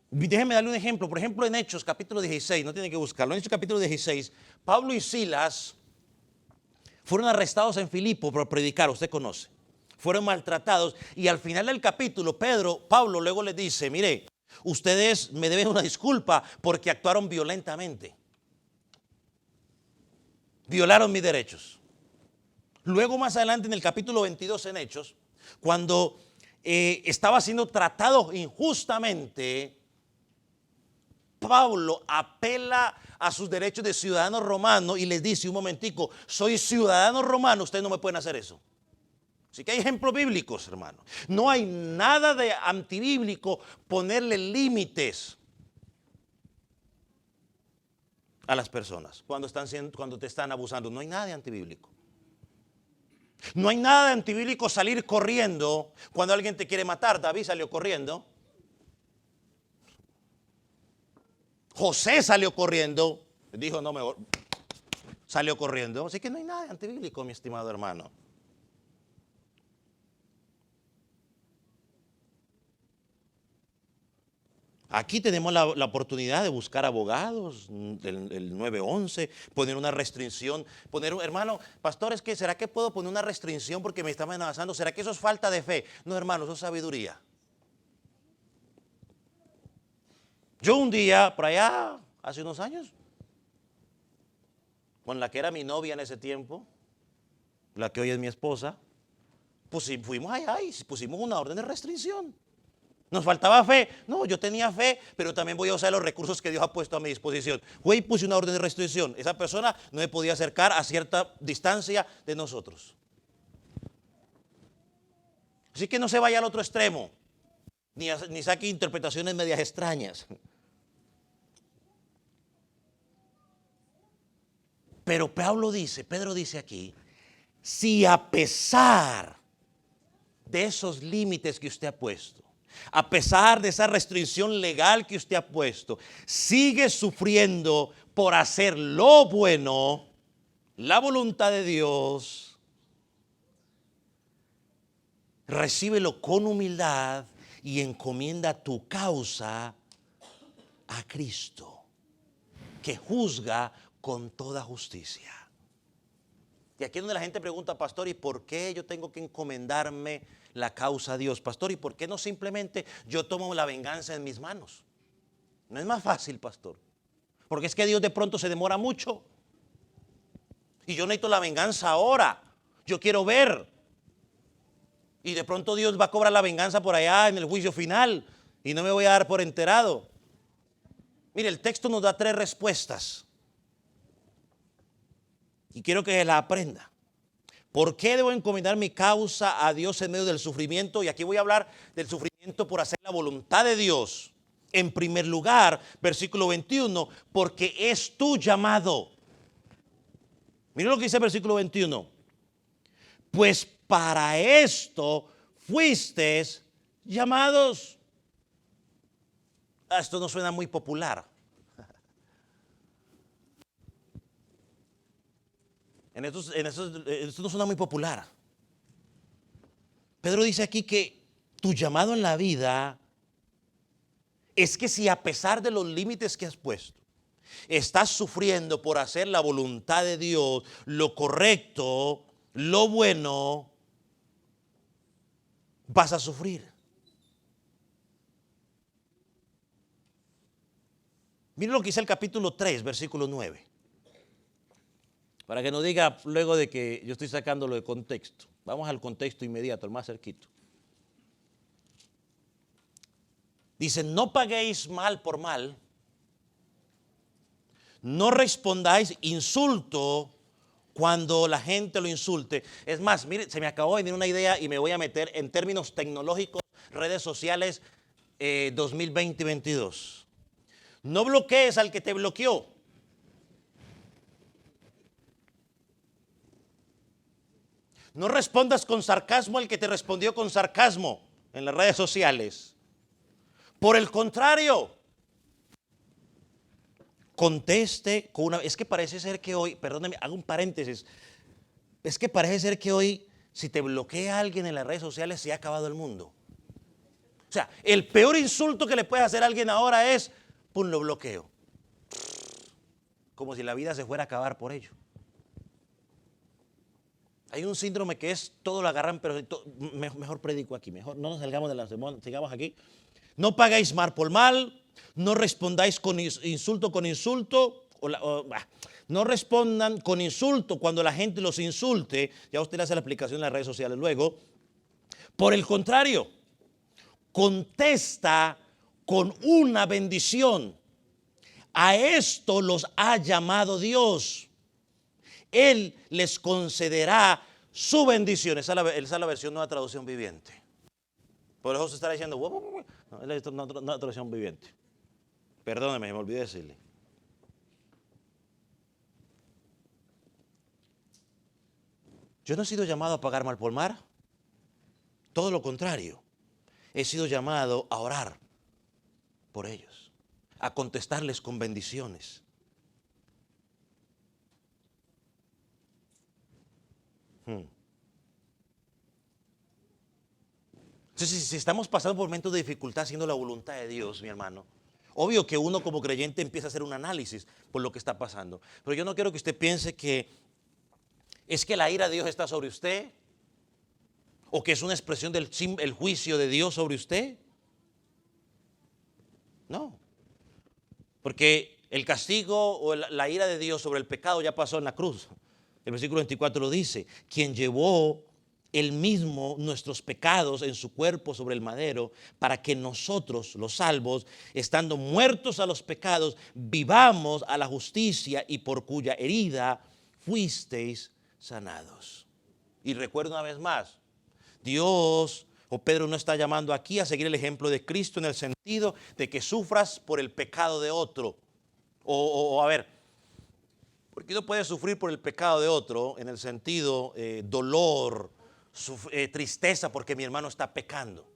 Déjeme darle un ejemplo. Por ejemplo, en Hechos capítulo 16, no tiene que buscarlo. En Hechos capítulo 16, Pablo y Silas fueron arrestados en Filipo por predicar, usted conoce. Fueron maltratados y al final del capítulo, Pablo luego les dice, mire, ustedes me deben una disculpa porque actuaron violentamente. Violaron mis derechos. Luego más adelante en el capítulo 22 en Hechos, cuando estaba siendo tratado injustamente, Pablo apela a sus derechos de ciudadano romano y les dice, un momentico, soy ciudadano romano, ustedes no me pueden hacer eso. Así que hay ejemplos bíblicos, hermano. No hay nada de antibíblico ponerle límites a las personas cuando te están abusando. No hay nada de antibíblico. No hay nada de antibíblico salir corriendo cuando alguien te quiere matar. David salió corriendo. José salió corriendo. Dijo, no, mejor. Salió corriendo. Así que no hay nada de antibíblico, mi estimado hermano. Aquí tenemos la oportunidad de buscar abogados, el 911, poner una restricción, hermano, pastor, ¿será que puedo poner una restricción porque me están amenazando? ¿Será que eso es falta de fe? No, hermano, eso es sabiduría. Yo un día, por allá, hace unos años, con la que era mi novia en ese tiempo, la que hoy es mi esposa, pues fuimos allá y pusimos una orden de restricción. ¿Nos faltaba fe? No, yo tenía fe, pero también voy a usar los recursos que Dios ha puesto a mi disposición. Fue y puse una orden de restricción. Esa persona no me podía acercar a cierta distancia de nosotros. Así que no se vaya al otro extremo, ni saque interpretaciones medias extrañas. Pero Pedro dice aquí, si a pesar de esos límites que usted ha puesto, a pesar de esa restricción legal que usted ha puesto, sigue sufriendo por hacer lo bueno, la voluntad de Dios, recíbelo con humildad y encomienda tu causa a Cristo, que juzga con toda justicia. Y aquí es donde la gente pregunta, pastor, ¿y por qué yo tengo que encomendarme la causa a Dios? Pastor, ¿y por qué no simplemente yo tomo la venganza en mis manos? No es más fácil, pastor. Porque es que Dios de pronto se demora mucho. Y yo necesito la venganza ahora. Yo quiero ver. Y de pronto Dios va a cobrar la venganza por allá en el juicio final. Y no me voy a dar por enterado. Mire, el texto nos da 3 respuestas. Y quiero que la aprenda. ¿Por qué debo encomendar mi causa a Dios en medio del sufrimiento? Y aquí voy a hablar del sufrimiento por hacer la voluntad de Dios. En primer lugar, versículo 21, porque es tu llamado. Miren lo que dice el versículo 21. Pues para esto fuisteis llamados. Esto no suena muy popular. Esto no suena muy popular. Pedro dice aquí que tu llamado en la vida es que si a pesar de los límites que has puesto, estás sufriendo por hacer la voluntad de Dios, lo correcto, lo bueno, vas a sufrir. Miren lo que dice el capítulo 3, versículo 9. Para que no diga luego de que yo estoy sacándolo de contexto. Vamos al contexto inmediato, el más cerquito. Dice, no paguéis mal por mal, no respondáis insulto cuando la gente lo insulte. Es más, mire, se me acabó de venir una idea y me voy a meter en términos tecnológicos, redes sociales 2020-22. No bloquees al que te bloqueó. No respondas con sarcasmo al que te respondió con sarcasmo en las redes sociales. Por el contrario, conteste con una... Es que parece ser que hoy, perdóneme, hago un paréntesis. Es que parece ser que hoy, si te bloquea a alguien en las redes sociales, se ha acabado el mundo. O sea, el peor insulto que le puedes hacer a alguien ahora es, pum, lo bloqueo. Como si la vida se fuera a acabar por ello. Hay un síndrome que es, todo lo agarran, pero mejor predico aquí, mejor no nos salgamos de la semana, sigamos aquí. No pagáis mal por mal, no respondáis con insulto con insulto, no respondan con insulto cuando la gente los insulte, ya usted le hace la aplicación en las redes sociales luego. Por el contrario, contesta con una bendición. A esto los ha llamado Dios. Él les concederá su bendición. Esa es la versión Nueva Traducción Viviente. Por eso se está diciendo, no, es una traducción viviente. Perdóneme, me olvidé decirle. Yo no he sido llamado a pagar mal por mal. Todo lo contrario. He sido llamado a orar por ellos, a contestarles con bendiciones. Entonces, si estamos pasando por momentos de dificultad haciendo la voluntad de Dios, mi hermano, obvio que uno como creyente empieza a hacer un análisis por lo que está pasando. Pero yo no quiero que usted piense que es que la ira de Dios está sobre usted o que es una expresión del el juicio de Dios sobre usted. No, porque el castigo o la ira de Dios sobre el pecado ya pasó en la cruz. El versículo 24 lo dice, quien llevó él mismo nuestros pecados en su cuerpo sobre el madero, para que nosotros, los salvos, estando muertos a los pecados, vivamos a la justicia, y por cuya herida fuisteis sanados. Y recuerdo una vez más, Dios o Pedro no está llamando aquí a seguir el ejemplo de Cristo en el sentido de que sufras por el pecado de otro. A ver, porque uno puede sufrir por el pecado de otro en el sentido dolor, tristeza porque mi hermano está pecando.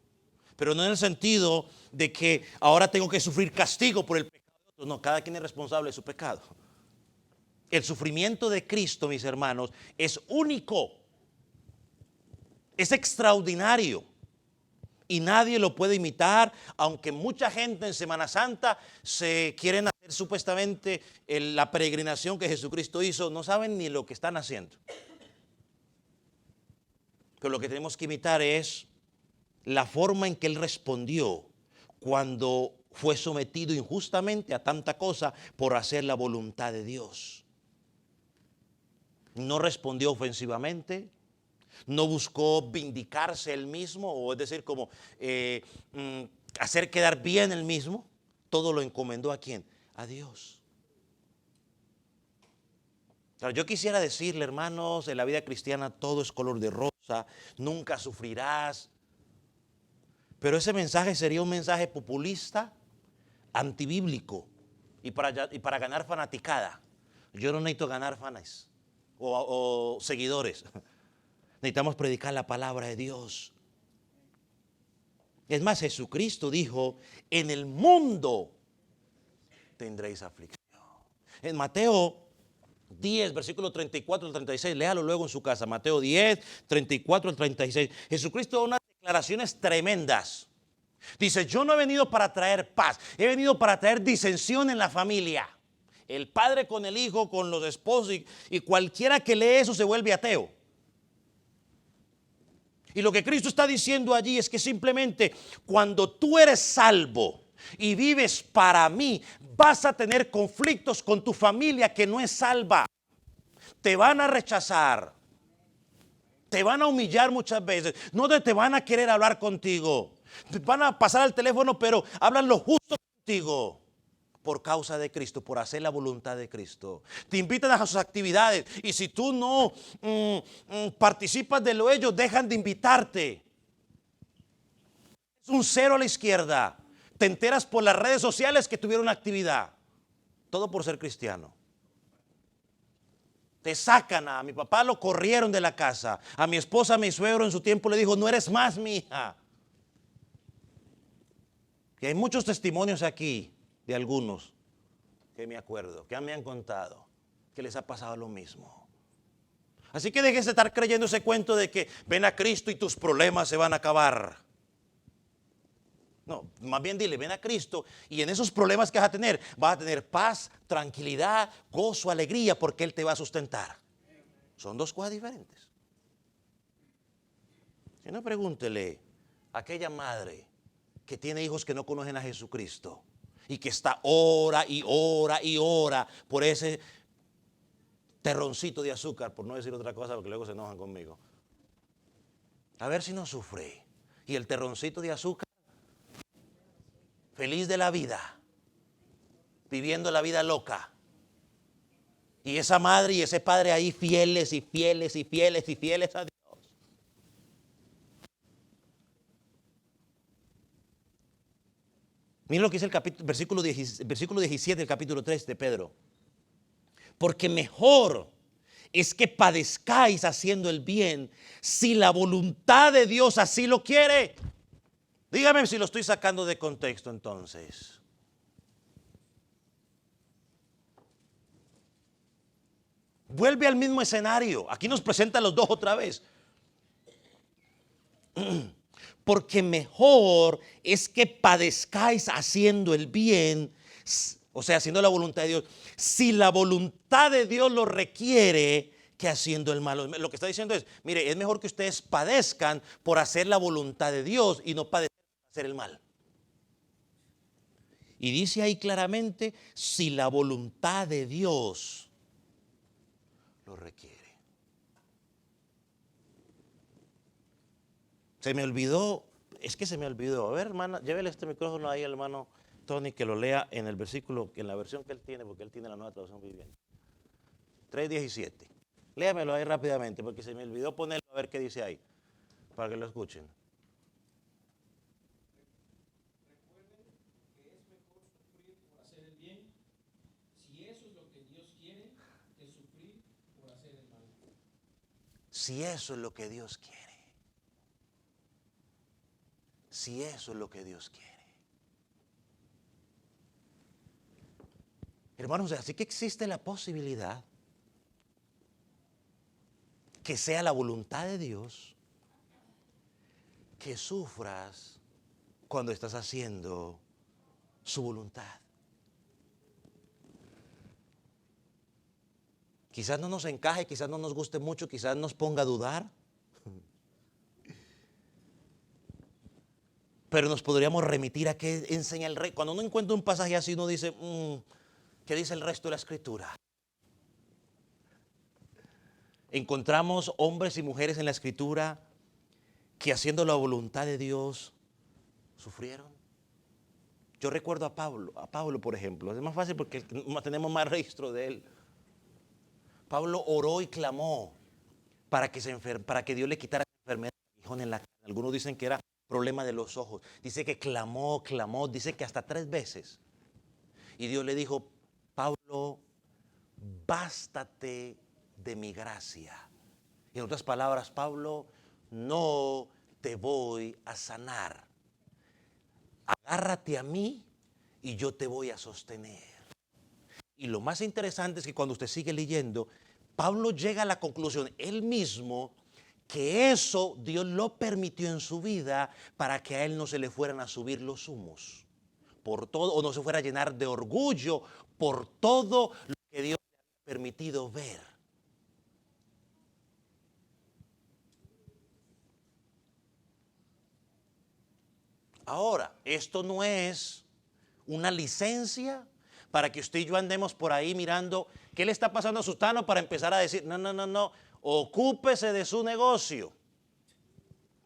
Pero no en el sentido de que ahora tengo que sufrir castigo por el pecado de otro. No, cada quien es responsable de su pecado. El sufrimiento de Cristo, mis hermanos, es único. Es extraordinario. Y nadie lo puede imitar, aunque mucha gente en Semana Santa se quieren hacer supuestamente la peregrinación que Jesucristo hizo. No saben ni lo que están haciendo. Pero lo que tenemos que imitar es la forma en que Él respondió cuando fue sometido injustamente a tanta cosa por hacer la voluntad de Dios. No respondió ofensivamente. No buscó vindicarse él mismo, o es decir, como hacer quedar bien él mismo. Todo lo encomendó ¿a quién? A Dios. Claro, yo quisiera decirle, hermanos, en la vida cristiana todo es color de rosa, nunca sufrirás. Pero ese mensaje sería un mensaje populista, antibíblico y para ganar fanaticada. Yo no necesito ganar fanes o seguidores. Necesitamos predicar la palabra de Dios. Es más, Jesucristo dijo, en el mundo tendréis aflicción. En Mateo 10, versículo 34 al 36, léalo luego en su casa. Mateo 10, 34 al 36. Jesucristo da unas declaraciones tremendas. Dice, yo no he venido para traer paz, he venido para traer disensión en la familia. El padre con el hijo, con los esposos, y cualquiera que lee eso se vuelve ateo. Y lo que Cristo está diciendo allí es que simplemente cuando tú eres salvo y vives para mí, vas a tener conflictos con tu familia que no es salva. Te van a rechazar. Te van a humillar muchas veces. No te van a querer hablar contigo. Te van a pasar al teléfono, pero hablan lo justo contigo. Por causa de Cristo, por hacer la voluntad de Cristo. Te invitan a sus actividades y si tú no participas de lo ellos, dejan de invitarte. Es un cero a la izquierda. Te enteras por las redes sociales que tuvieron actividad. Todo por ser cristiano. Te sacan. A mi papá lo corrieron de la casa. A mi esposa, a mi suegro en su tiempo le dijo, no eres más mi hija. Y hay muchos testimonios aquí de algunos que me acuerdo, que me han contado, que les ha pasado lo mismo. Así que dejes de estar creyendo ese cuento de que ven a Cristo y tus problemas se van a acabar. No, más bien dile, ven a Cristo y en esos problemas que vas a tener paz, tranquilidad, gozo, alegría, porque Él te va a sustentar. Son dos cosas diferentes. Si no, pregúntele a aquella madre que tiene hijos que no conocen a Jesucristo y que está hora y hora y hora por ese terroncito de azúcar, por no decir otra cosa porque luego se enojan conmigo. A ver si no sufre. Y el terroncito de azúcar, feliz de la vida, viviendo la vida loca. Y esa madre y ese padre ahí fieles y fieles y fieles y fieles a Dios. Miren lo que dice el versículo 17 del capítulo 3 de Pedro. Porque mejor es que padezcáis haciendo el bien si la voluntad de Dios así lo quiere. Dígame si lo estoy sacando de contexto entonces. Vuelve al mismo escenario. Aquí nos presenta a los dos otra vez. Porque mejor es que padezcáis haciendo el bien, o sea, haciendo la voluntad de Dios, si la voluntad de Dios lo requiere, que haciendo el mal. Lo que está diciendo es, mire, es mejor que ustedes padezcan por hacer la voluntad de Dios y no padecer por hacer el mal. Y dice ahí claramente, si la voluntad de Dios lo requiere. Se me olvidó, es que se me olvidó. A ver, hermana, llévele este micrófono ahí al hermano Tony que lo lea en el versículo, en la versión que él tiene, porque él tiene la Nueva Traducción Viviente. 3:17. Léamelo ahí rápidamente, porque se me olvidó ponerlo a ver qué dice ahí, para que lo escuchen. Recuerden que es mejor sufrir por hacer el bien, si eso es lo que Dios quiere, que sufrir por hacer el mal. Si eso es lo que Dios quiere. Si eso es lo que Dios quiere. Hermanos, así que existe la posibilidad que sea la voluntad de Dios que sufras cuando estás haciendo su voluntad. Quizás no nos encaje, quizás no nos guste mucho, quizás nos ponga a dudar. Pero nos podríamos remitir a qué enseña el rey. Cuando uno encuentra un pasaje así, uno dice, ¿qué dice el resto de la escritura? Encontramos hombres y mujeres en la escritura que haciendo la voluntad de Dios sufrieron. Yo recuerdo a Pablo, por ejemplo. Es más fácil porque tenemos más registro de él. Pablo oró y clamó para que Dios le quitara la enfermedad del aguijón en la cara. Algunos dicen que era problema de los ojos. Dice que clamó, dice que hasta 3 veces. Y Dios le dijo, Pablo, bástate de mi gracia. En otras palabras, Pablo, no te voy a sanar. Agárrate a mí y yo te voy a sostener. Y lo más interesante es que cuando usted sigue leyendo, Pablo llega a la conclusión, él mismo, que eso Dios lo permitió en su vida para que a él no se le fueran a subir los humos. Por todo, o no se fuera a llenar de orgullo por todo lo que Dios le ha permitido ver. Ahora, esto no es una licencia para que usted y yo andemos por ahí mirando qué le está pasando a Sutano para empezar a decir, no, ocúpese de su negocio.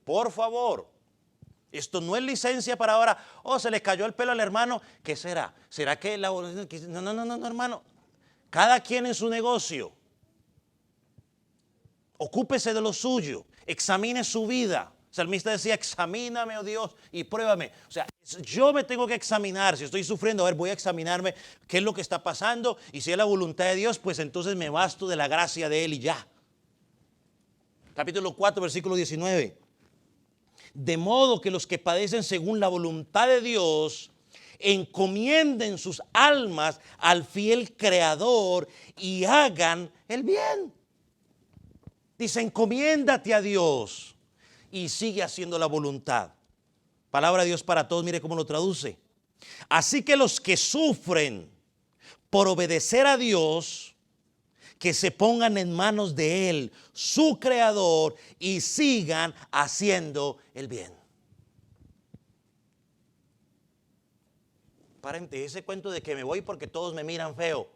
Por favor. Esto no es licencia para ahora, se le cayó el pelo al hermano, ¿qué será? ¿Será que la... No, hermano. Cada quien en su negocio. Ocúpese de lo suyo. Examine su vida. El salmista decía, examíname, oh Dios, y pruébame. O sea, yo me tengo que examinar. Si estoy sufriendo, a ver, voy a examinarme qué es lo que está pasando. Y si es la voluntad de Dios, pues entonces me basto de la gracia de Él y ya. Capítulo 4, versículo 19. De modo que los que padecen según la voluntad de Dios, encomienden sus almas al fiel Creador y hagan el bien. Dice, encomiéndate a Dios y sigue haciendo la voluntad. Palabra de Dios para todos, mire cómo lo traduce. Así que los que sufren por obedecer a Dios, que se pongan en manos de Él, su Creador, y sigan haciendo el bien. Parente, ese cuento de que me voy porque todos me miran feo,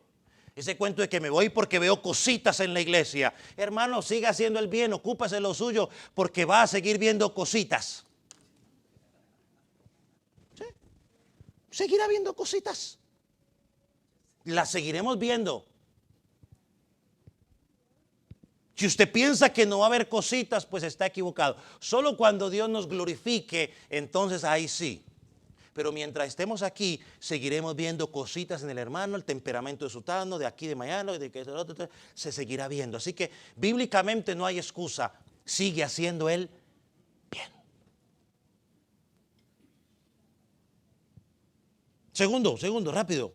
ese cuento de que me voy porque veo cositas en la iglesia, hermano, siga haciendo el bien, ocúpase lo suyo, porque va a seguir viendo cositas. ¿Sí? Seguirá viendo cositas. Las seguiremos viendo. Si usted piensa que no va a haber cositas, pues está equivocado. Solo cuando Dios nos glorifique, entonces ahí sí. Pero mientras estemos aquí, seguiremos viendo cositas en el hermano, el temperamento de Sutano, de aquí de Mayano, de que se seguirá viendo. Así que bíblicamente no hay excusa. Sigue haciendo él bien. Segundo, rápido.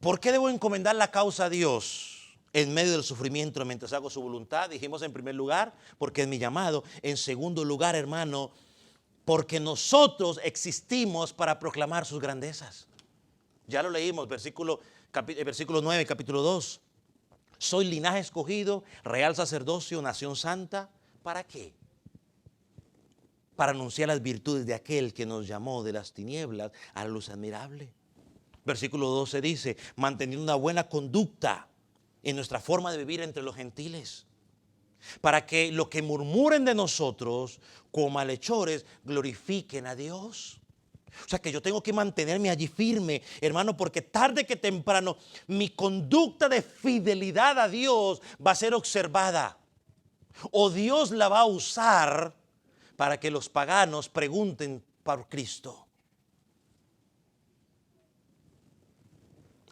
¿Por qué debo encomendar la causa a Dios en medio del sufrimiento mientras hago su voluntad? Dijimos en primer lugar, porque es mi llamado. En segundo lugar, hermano, porque nosotros existimos para proclamar sus grandezas. Ya lo leímos, versículo 9, capítulo 2. Soy linaje escogido, real sacerdocio, nación santa. ¿Para qué? Para anunciar las virtudes de aquel que nos llamó de las tinieblas a la luz admirable. Versículo 12 dice, manteniendo una buena conducta en nuestra forma de vivir entre los gentiles, para que lo que murmuren de nosotros como malhechores glorifiquen a Dios. O sea que yo tengo que mantenerme allí firme, hermano, porque tarde que temprano mi conducta de fidelidad a Dios va a ser observada. O Dios la va a usar para que los paganos pregunten por Cristo.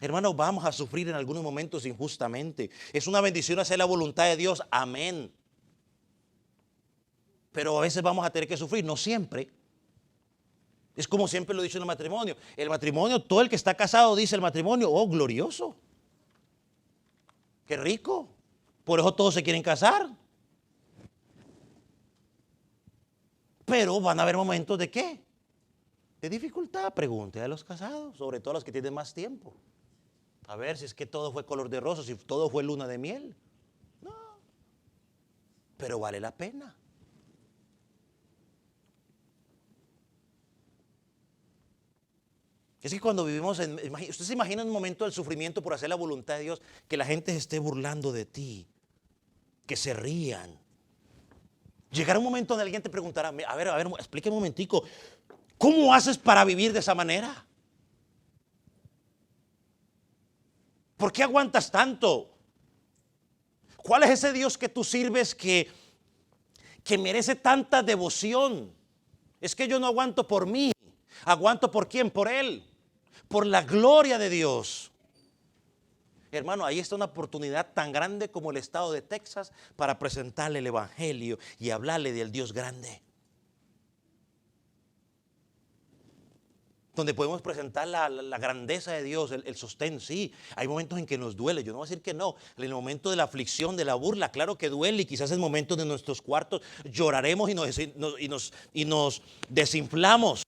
Hermanos, vamos a sufrir en algunos momentos injustamente. Es una bendición hacer la voluntad de Dios. Amén. Pero a veces vamos a tener que sufrir, no siempre. Es como siempre lo he dicho en el matrimonio. El matrimonio, todo el que está casado dice el matrimonio, oh, glorioso. Qué rico. Por eso todos se quieren casar. Pero van a haber momentos de ¿qué? De dificultad. Pregunte a los casados, sobre todo a los que tienen más tiempo. A ver si es que todo fue color de rosa, si todo fue luna de miel. No, pero vale la pena. Es que cuando vivimos usted se imagina en un momento del sufrimiento por hacer la voluntad de Dios, que la gente se esté burlando de ti, que se rían. Llegará un momento donde alguien te preguntará, a ver, explíqueme un momentico, ¿cómo haces para vivir de esa manera? ¿Por qué aguantas tanto? ¿Cuál es ese Dios que tú sirves que merece tanta devoción? Es que yo no aguanto por mí, aguanto por quién, por Él, por la gloria de Dios. Hermano, ahí está una oportunidad tan grande como el estado de Texas para presentarle el evangelio y hablarle del Dios grande. Donde podemos presentar la grandeza de Dios, el sostén, sí. Hay momentos en que nos duele, yo no voy a decir que no. En el momento de la aflicción, de la burla, claro que duele. Y quizás en momentos de nuestros cuartos lloraremos y nos desinflamos.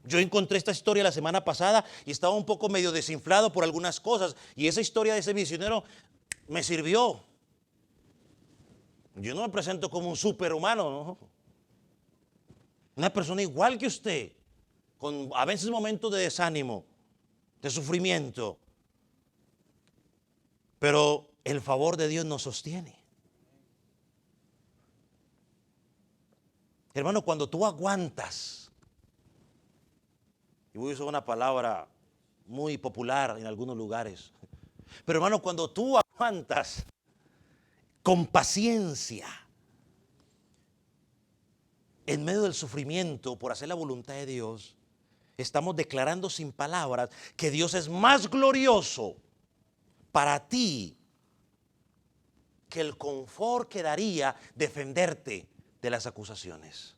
Yo encontré esta historia la semana pasada y estaba un poco medio desinflado por algunas cosas. Y esa historia de ese misionero me sirvió. Yo no me presento como un superhumano, ¿no? Una persona igual que usted, con a veces momentos de desánimo, de sufrimiento. Pero el favor de Dios nos sostiene. Hermano, cuando tú aguantas, y voy a usar una palabra muy popular en algunos lugares, pero hermano, cuando tú aguantas con paciencia en medio del sufrimiento por hacer la voluntad de Dios, estamos declarando sin palabras que Dios es más glorioso para ti que el confort que daría defenderte de las acusaciones.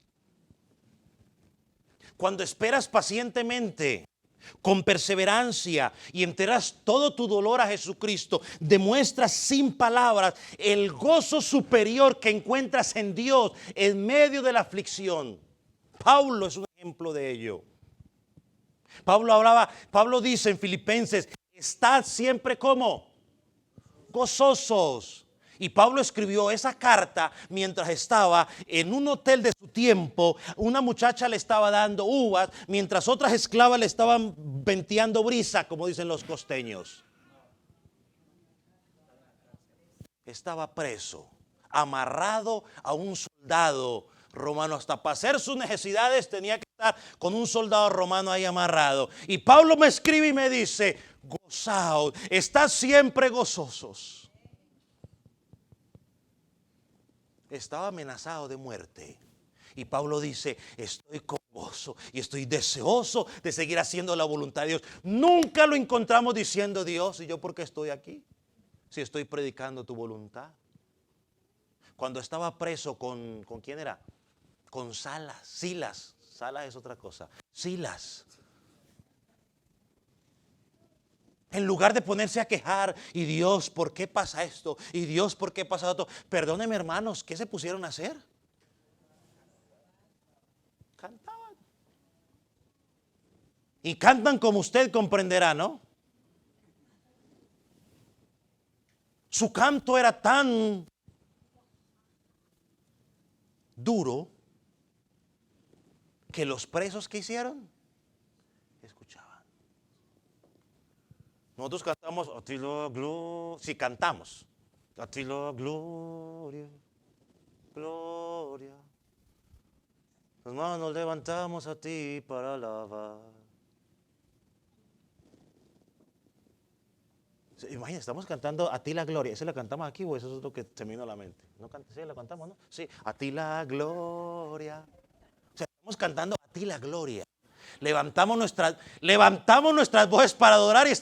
Cuando esperas pacientemente, con perseverancia y entregas todo tu dolor a Jesucristo, demuestras sin palabras el gozo superior que encuentras en Dios en medio de la aflicción. Pablo es un ejemplo de ello. Pablo dice en Filipenses, estad siempre como gozosos. Y Pablo escribió esa carta mientras estaba en un hotel de su tiempo. Una muchacha le estaba dando uvas, mientras otras esclavas le estaban venteando brisa, como dicen los costeños. Estaba preso, amarrado a un soldado romano. Hasta para hacer sus necesidades tenía que estar con un soldado romano ahí amarrado. Y Pablo me escribe y me dice, gozaos, estad siempre gozosos. Estaba amenazado de muerte. Y Pablo dice, estoy con gozo y estoy deseoso de seguir haciendo la voluntad de Dios. Nunca lo encontramos diciendo, Dios, ¿y yo por qué estoy aquí? Si estoy predicando tu voluntad. Cuando estaba preso ¿con quién era? Con Silas. Salas es otra cosa. Silas. En lugar de ponerse a quejar, y Dios, ¿por qué pasa esto? Y Dios, ¿por qué pasa esto? Perdónenme, hermanos, ¿qué se pusieron a hacer? Cantaban. Y cantan como usted comprenderá, ¿no? Su canto era tan duro que los presos, ¿qué hicieron? Escuchaban. Nosotros cantamos, a ti la gloria. Si cantamos, a ti la gloria, gloria. Las manos levantamos a ti para alabar. Imagínate, estamos cantando a ti la gloria. ¿Esa la cantamos aquí o eso es lo que se me vino a la mente? ¿No? Sí, la cantamos, ¿no? Sí, a ti la gloria. O sea, estamos cantando a ti la gloria. Levantamos nuestras voces para adorar y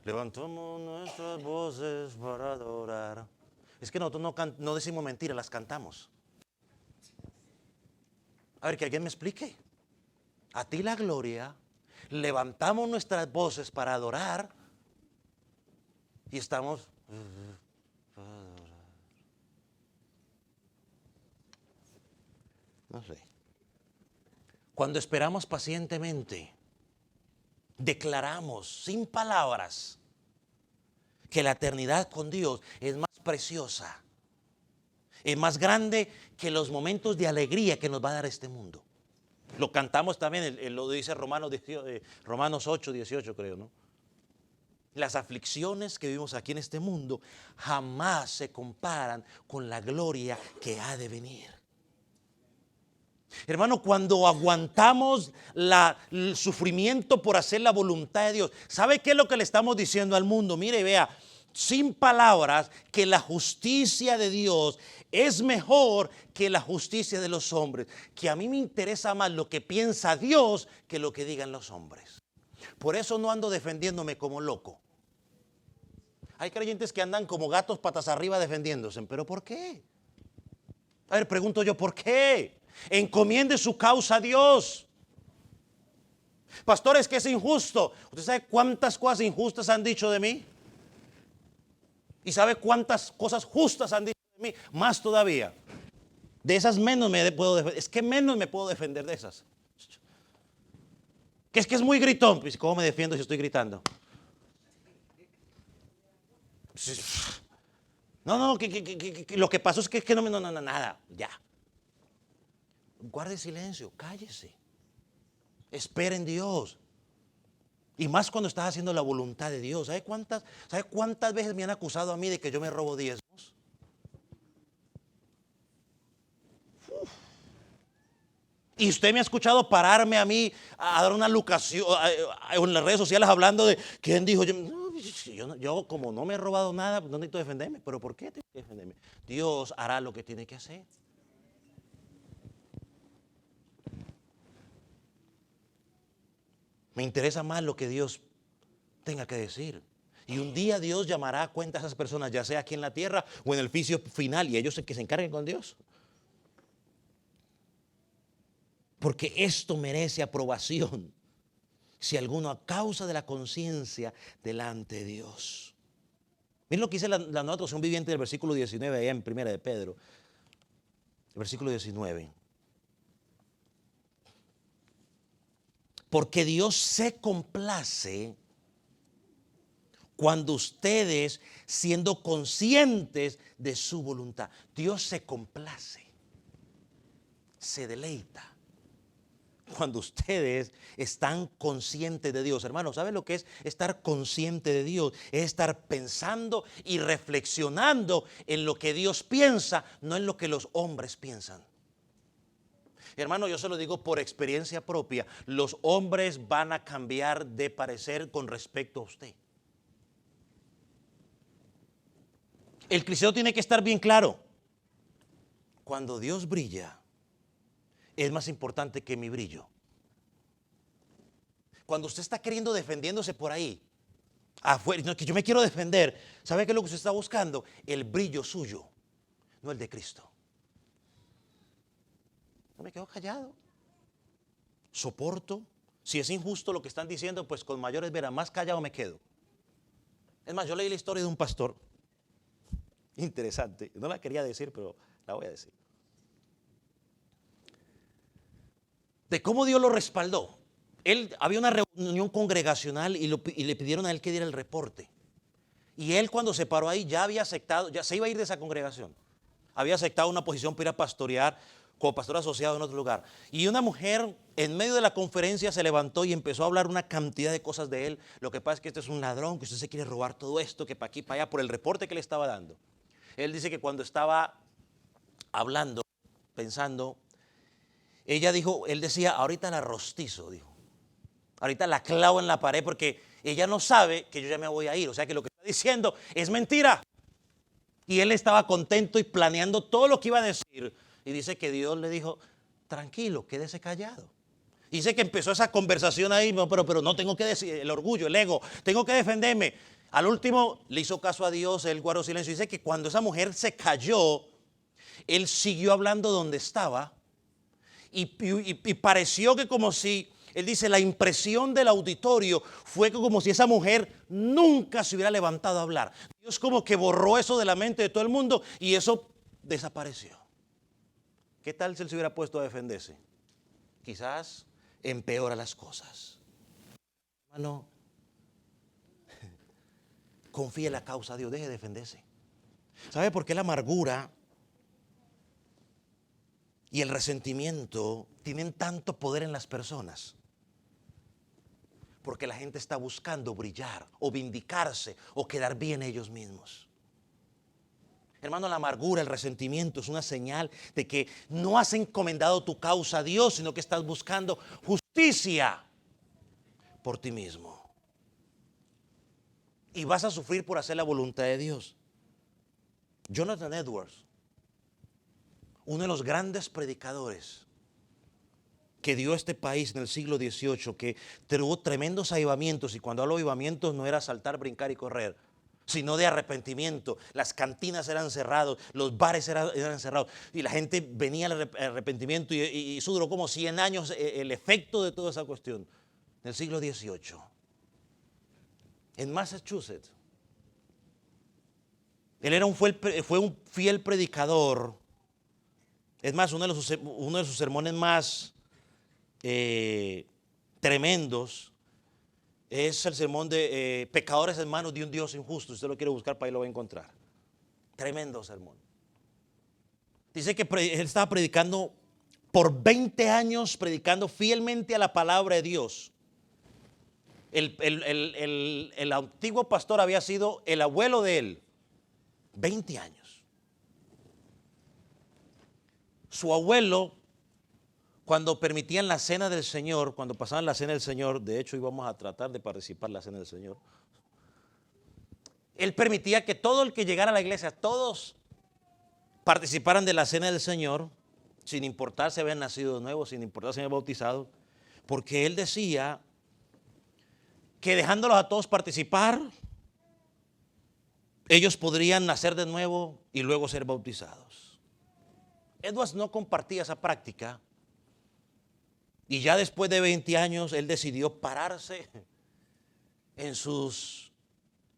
levantamos nuestras voces para adorar. Es que nosotros no decimos mentiras, las cantamos. A ver, que alguien me explique. A ti la gloria, levantamos nuestras voces para adorar y estamos para adorar. No sé. Cuando esperamos pacientemente, declaramos sin palabras que la eternidad con Dios es más preciosa, es más grande que los momentos de alegría que nos va a dar este mundo. Lo cantamos también, lo dice Romanos 8, 18 creo, ¿no? Las aflicciones que vivimos aquí en este mundo jamás se comparan con la gloria que ha de venir. Hermano, cuando aguantamos el sufrimiento por hacer la voluntad de Dios, ¿sabe qué es lo que le estamos diciendo al mundo? Mire, vea, sin palabras, que la justicia de Dios es mejor que la justicia de los hombres. Que a mí me interesa más lo que piensa Dios que lo que digan los hombres. Por eso no ando defendiéndome como loco. Hay creyentes que andan como gatos patas arriba defendiéndose. ¿Pero por qué? A ver, pregunto yo, ¿por qué? Encomiende su causa a Dios. Pastor, es que es injusto. ¿Usted sabe cuántas cosas injustas han dicho de mí? ¿Y sabe cuántas cosas justas han dicho de mí? Más todavía. De esas menos me puedo defender. Es que menos me puedo defender de esas. Que es muy gritón. Pues, ¿cómo me defiendo si estoy gritando? No, lo que pasó es que no, nada. Ya. Guarde silencio, cállese. Espera en Dios. Y más cuando estás haciendo la voluntad de Dios. ¿Sabe cuántas veces me han acusado a mí de que yo me robo diezmos? Y usted me ha escuchado pararme a mí a dar una locución en las redes sociales hablando de quién dijo. Yo como no me he robado nada, no necesito defenderme. ¿Pero por qué tengo que defenderme? Dios hará lo que tiene que hacer. Me interesa más lo que Dios tenga que decir. Y un día Dios llamará a cuenta a esas personas, ya sea aquí en la tierra o en el juicio final, y ellos que se encarguen con Dios. Porque esto merece aprobación, si alguno a causa de la conciencia delante de Dios. Miren lo que dice la nueva traducción viviente del versículo 19, allá en Primera de Pedro. El versículo 19. Porque Dios se complace cuando ustedes, siendo conscientes de su voluntad, Dios se complace, se deleita cuando ustedes están conscientes de Dios. Hermano, ¿sabe lo que es estar consciente de Dios? Es estar pensando y reflexionando en lo que Dios piensa, no en lo que los hombres piensan. Hermano, yo se lo digo por experiencia propia. Los hombres van a cambiar de parecer con respecto a usted. El cristiano tiene que estar bien claro. Cuando Dios brilla, es más importante que mi brillo. Cuando usted está queriendo defendiéndose por ahí, afuera, no, que yo me quiero defender, ¿sabe qué es lo que usted está buscando? El brillo suyo, no el de Cristo. No me quedo callado. Soporto. Si es injusto lo que están diciendo, pues con mayores veras, más callado me quedo. Es más, yo leí la historia de un pastor. Interesante. No la quería decir, pero la voy a decir. De cómo Dios lo respaldó. Él había una reunión congregacional y le pidieron a él que diera el reporte. Y él, cuando se paró ahí, ya había aceptado, ya se iba a ir de esa congregación. Había aceptado una posición para ir a pastorear como pastor asociado en otro lugar. Y una mujer en medio de la conferencia se levantó y empezó a hablar una cantidad de cosas de él. Lo que pasa es que este es un ladrón, que usted se quiere robar todo esto, que para aquí, para allá, por el reporte que le estaba dando. Él dice que cuando estaba hablando, pensando, él decía, ahorita la rostizo, dijo. Ahorita la clavo en la pared porque ella no sabe que yo ya me voy a ir. O sea que lo que está diciendo es mentira. Y él estaba contento y planeando todo lo que iba a decir. Y dice que Dios le dijo, tranquilo, quédese callado. Y dice que empezó esa conversación ahí, pero no tengo que decir, el orgullo, el ego, tengo que defenderme. Al último le hizo caso a Dios, él guardó silencio. Dice que cuando esa mujer se calló, él siguió hablando donde estaba y pareció que como si, él dice, la impresión del auditorio fue que como si esa mujer nunca se hubiera levantado a hablar. Dios como que borró eso de la mente de todo el mundo y eso desapareció. ¿Qué tal si él se hubiera puesto a defenderse? Quizás empeora las cosas. Hermano, confíe en la causa de Dios, deje de defenderse. ¿Sabe por qué la amargura y el resentimiento tienen tanto poder en las personas? Porque la gente está buscando brillar o vindicarse o quedar bien ellos mismos. Hermano, la amargura, el resentimiento es una señal de que no has encomendado tu causa a Dios, sino que estás buscando justicia por ti mismo. Y vas a sufrir por hacer la voluntad de Dios. Jonathan Edwards, uno de los grandes predicadores que dio este país en el siglo XVIII, que tuvo tremendos avivamientos, y cuando hablo de avivamientos no era saltar, brincar y correr, sino de arrepentimiento. Las cantinas eran cerradas, los bares eran cerrados, y la gente venía al arrepentimiento, y eso duró como 100 años, el efecto de toda esa cuestión, en el siglo XVIII, en Massachusetts. Él fue un fiel predicador. Es más, uno de sus sermones más tremendos es el sermón de pecadores en manos de un Dios injusto. Si usted lo quiere buscar, para ahí lo va a encontrar. Tremendo sermón. Dice que él estaba predicando por 20 años, predicando fielmente a la palabra de Dios. El antiguo pastor había sido el abuelo de él. 20 años. Su abuelo, cuando permitían la cena del Señor, cuando pasaban la cena del Señor, de hecho íbamos a tratar de participar en la cena del Señor, él permitía que todo el que llegara a la iglesia, todos participaran de la cena del Señor, sin importar si habían nacido de nuevo, sin importar si habían bautizado, porque él decía que dejándolos a todos participar, ellos podrían nacer de nuevo y luego ser bautizados. Edwards no compartía esa práctica, y ya después de 20 años él decidió pararse en sus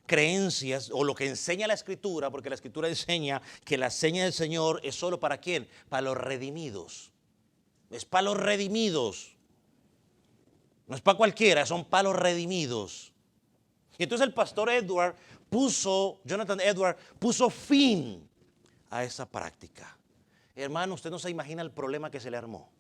creencias o lo que enseña la Escritura, porque la Escritura enseña que la seña del Señor es solo para ¿quién? Para los redimidos. Es para los redimidos. No es para cualquiera, son para los redimidos. Y entonces el pastor Jonathan Edwards puso fin a esa práctica. Hermano, usted no se imagina el problema que se le armó.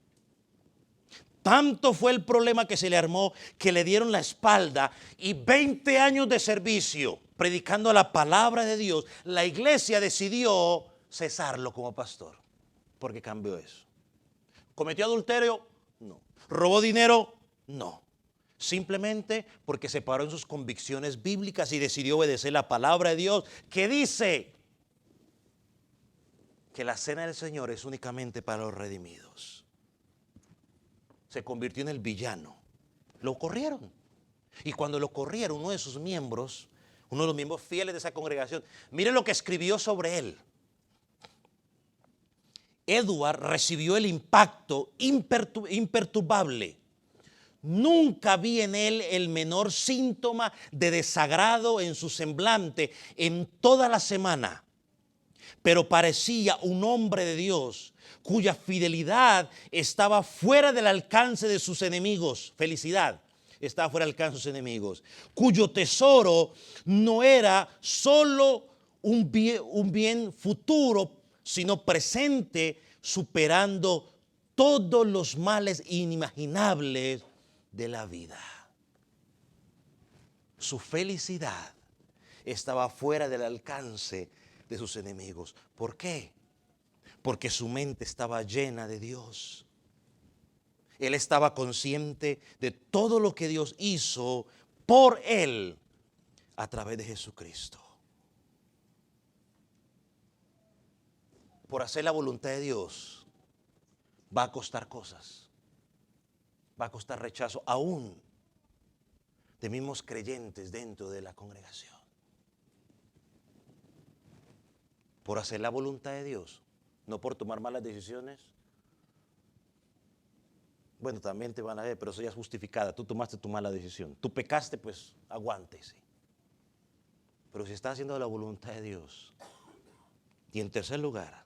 Tanto fue el problema que se le armó que le dieron la espalda, y 20 años de servicio predicando la palabra de Dios, la iglesia decidió cesarlo como pastor porque cambió eso. ¿Cometió adulterio? No. ¿Robó dinero? No. Simplemente porque se paró en sus convicciones bíblicas y decidió obedecer la palabra de Dios, que dice que la cena del Señor es únicamente para los redimidos. Se convirtió en el villano. Lo corrieron. Y cuando lo corrieron, uno de los miembros fieles de esa congregación, miren lo que escribió sobre él. Edward recibió el impacto imperturbable. Nunca vi en él el menor síntoma de desagrado en su semblante en toda la semana, pero parecía un hombre de Dios cuya fidelidad estaba fuera del alcance de sus enemigos. Felicidad estaba fuera del alcance de sus enemigos, cuyo tesoro no era solo un bien futuro, sino presente, superando todos los males inimaginables de la vida. Su felicidad estaba fuera del alcance de sus enemigos. ¿Por qué? Porque su mente estaba llena de Dios. Él estaba consciente de todo lo que Dios hizo por él a través de Jesucristo. Por hacer la voluntad de Dios va a costar cosas. Va a costar rechazo aún de mismos creyentes dentro de la congregación. Por hacer la voluntad de Dios, no por tomar malas decisiones. Bueno, también te van a ver, pero eso ya es justificada. Tú tomaste tu mala decisión. Tú pecaste, pues aguántese. Pero si estás haciendo la voluntad de Dios. Y en tercer lugar,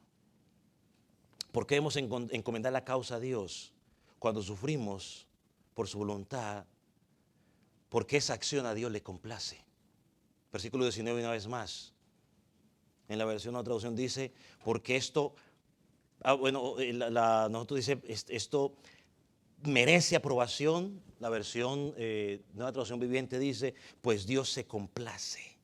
¿Por qué debemos encomendar la causa a Dios cuando sufrimos por su voluntad? Porque esa acción a Dios le complace. Versículo 19 una vez más. En la versión de la traducción dice, porque esto, nosotros dice, esto merece aprobación. La versión Nueva Traducción Viviente dice, pues Dios se complace.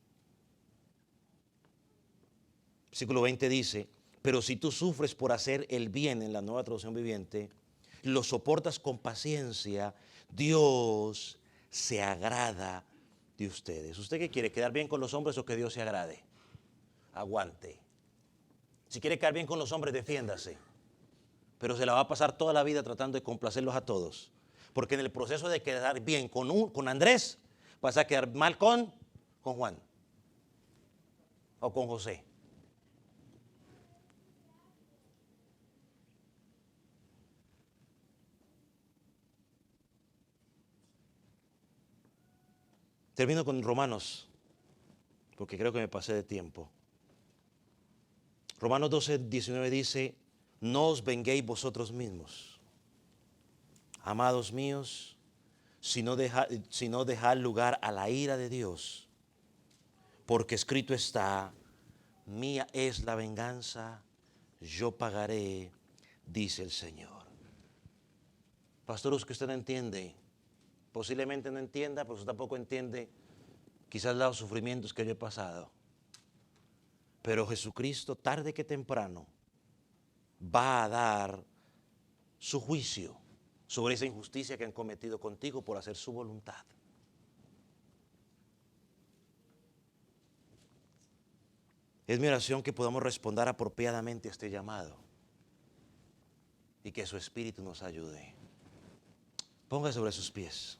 Versículo 20 dice, pero si tú sufres por hacer el bien, en la Nueva Traducción Viviente, lo soportas con paciencia, Dios se agrada de ustedes. ¿Usted qué quiere? ¿Quedar bien con los hombres o que Dios se agrade? Aguante. Si quiere quedar bien con los hombres, defiéndase. Pero se la va a pasar toda la vida tratando de complacerlos a todos. Porque en el proceso de quedar bien con Andrés, vas a quedar mal con Juan o con José. Termino con Romanos, porque creo que me pasé de tiempo. Romanos 12, 19 dice, no os venguéis vosotros mismos, amados míos, sino dejad lugar a la ira de Dios, porque escrito está, mía es la venganza, yo pagaré, dice el Señor. Pastor, es que usted no entiende, posiblemente no entienda, pero usted tampoco entiende quizás los sufrimientos que yo he pasado. Pero Jesucristo, tarde que temprano, va a dar su juicio sobre esa injusticia que han cometido contigo por hacer su voluntad. Es mi oración que podamos responder apropiadamente a este llamado y que su Espíritu nos ayude. Ponga sobre sus pies.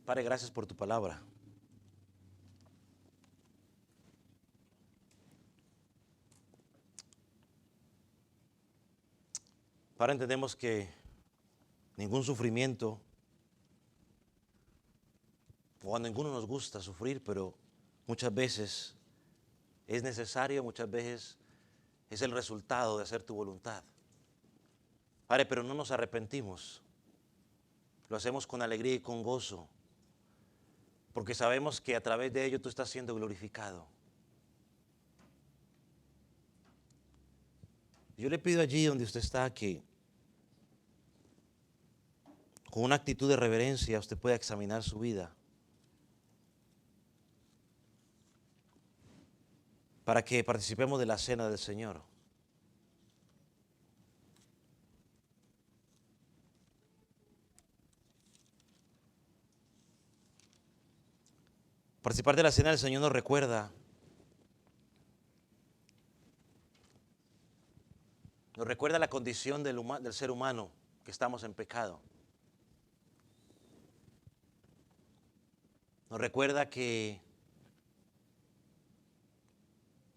Padre, gracias por tu palabra. Padre, entendemos que ningún sufrimiento, o a ninguno nos gusta sufrir, pero muchas veces es necesario, muchas veces es el resultado de hacer tu voluntad. Padre, pero no nos arrepentimos. Lo hacemos con alegría y con gozo, porque sabemos que a través de ello tú estás siendo glorificado. Yo le pido allí donde usted está que con una actitud de reverencia usted pueda examinar su vida, para que participemos de la cena del Señor. Participar de la cena del Señor nos recuerda la condición del ser humano, que estamos en pecado. Nos recuerda que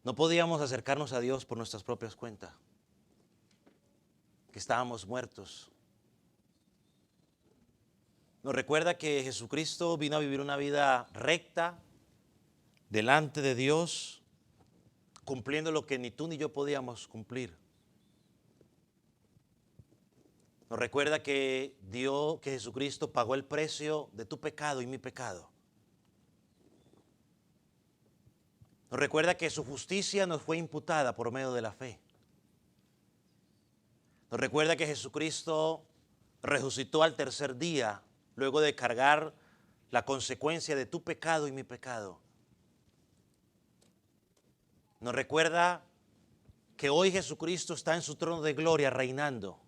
no podíamos acercarnos a Dios por nuestras propias cuentas, que estábamos muertos. Nos recuerda que Jesucristo vino a vivir una vida recta delante de Dios, cumpliendo lo que ni tú ni yo podíamos cumplir. Nos recuerda que Jesucristo pagó el precio de tu pecado y mi pecado. Nos recuerda que su justicia nos fue imputada por medio de la fe. Nos recuerda que Jesucristo resucitó al tercer día, luego de cargar la consecuencia de tu pecado y mi pecado. Nos recuerda que hoy Jesucristo está en su trono de gloria reinando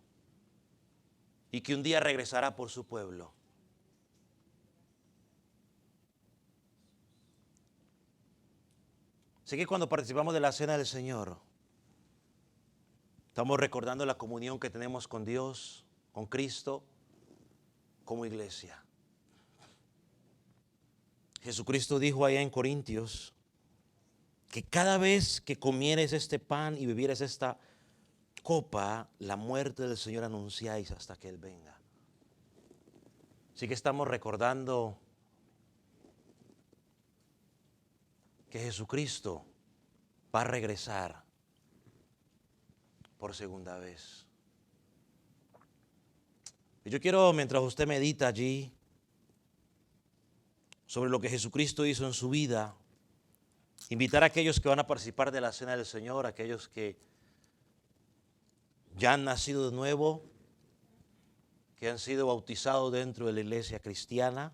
y que un día regresará por su pueblo. Así que cuando participamos de la cena del Señor, estamos recordando la comunión que tenemos con Dios, con Cristo, como iglesia. Jesucristo dijo allá en Corintios que cada vez que comieres este pan y bebieres esta copa la muerte del Señor anunciáis hasta que Él venga. Así que estamos recordando que Jesucristo va a regresar por segunda vez. Y yo quiero, mientras usted medita allí sobre lo que Jesucristo hizo en su vida, invitar a aquellos que van a participar de la Cena del Señor, aquellos que ya han nacido de nuevo, que han sido bautizados dentro de la iglesia cristiana.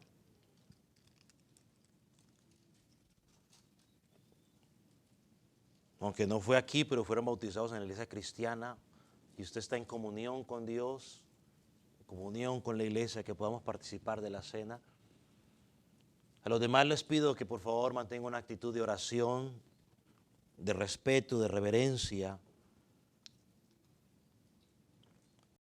Aunque no fue aquí, pero fueron bautizados en la iglesia cristiana y usted está en comunión con Dios, en comunión con la iglesia, que podamos participar de la cena. A los demás les pido que por favor mantengan una actitud de oración, de respeto, de reverencia,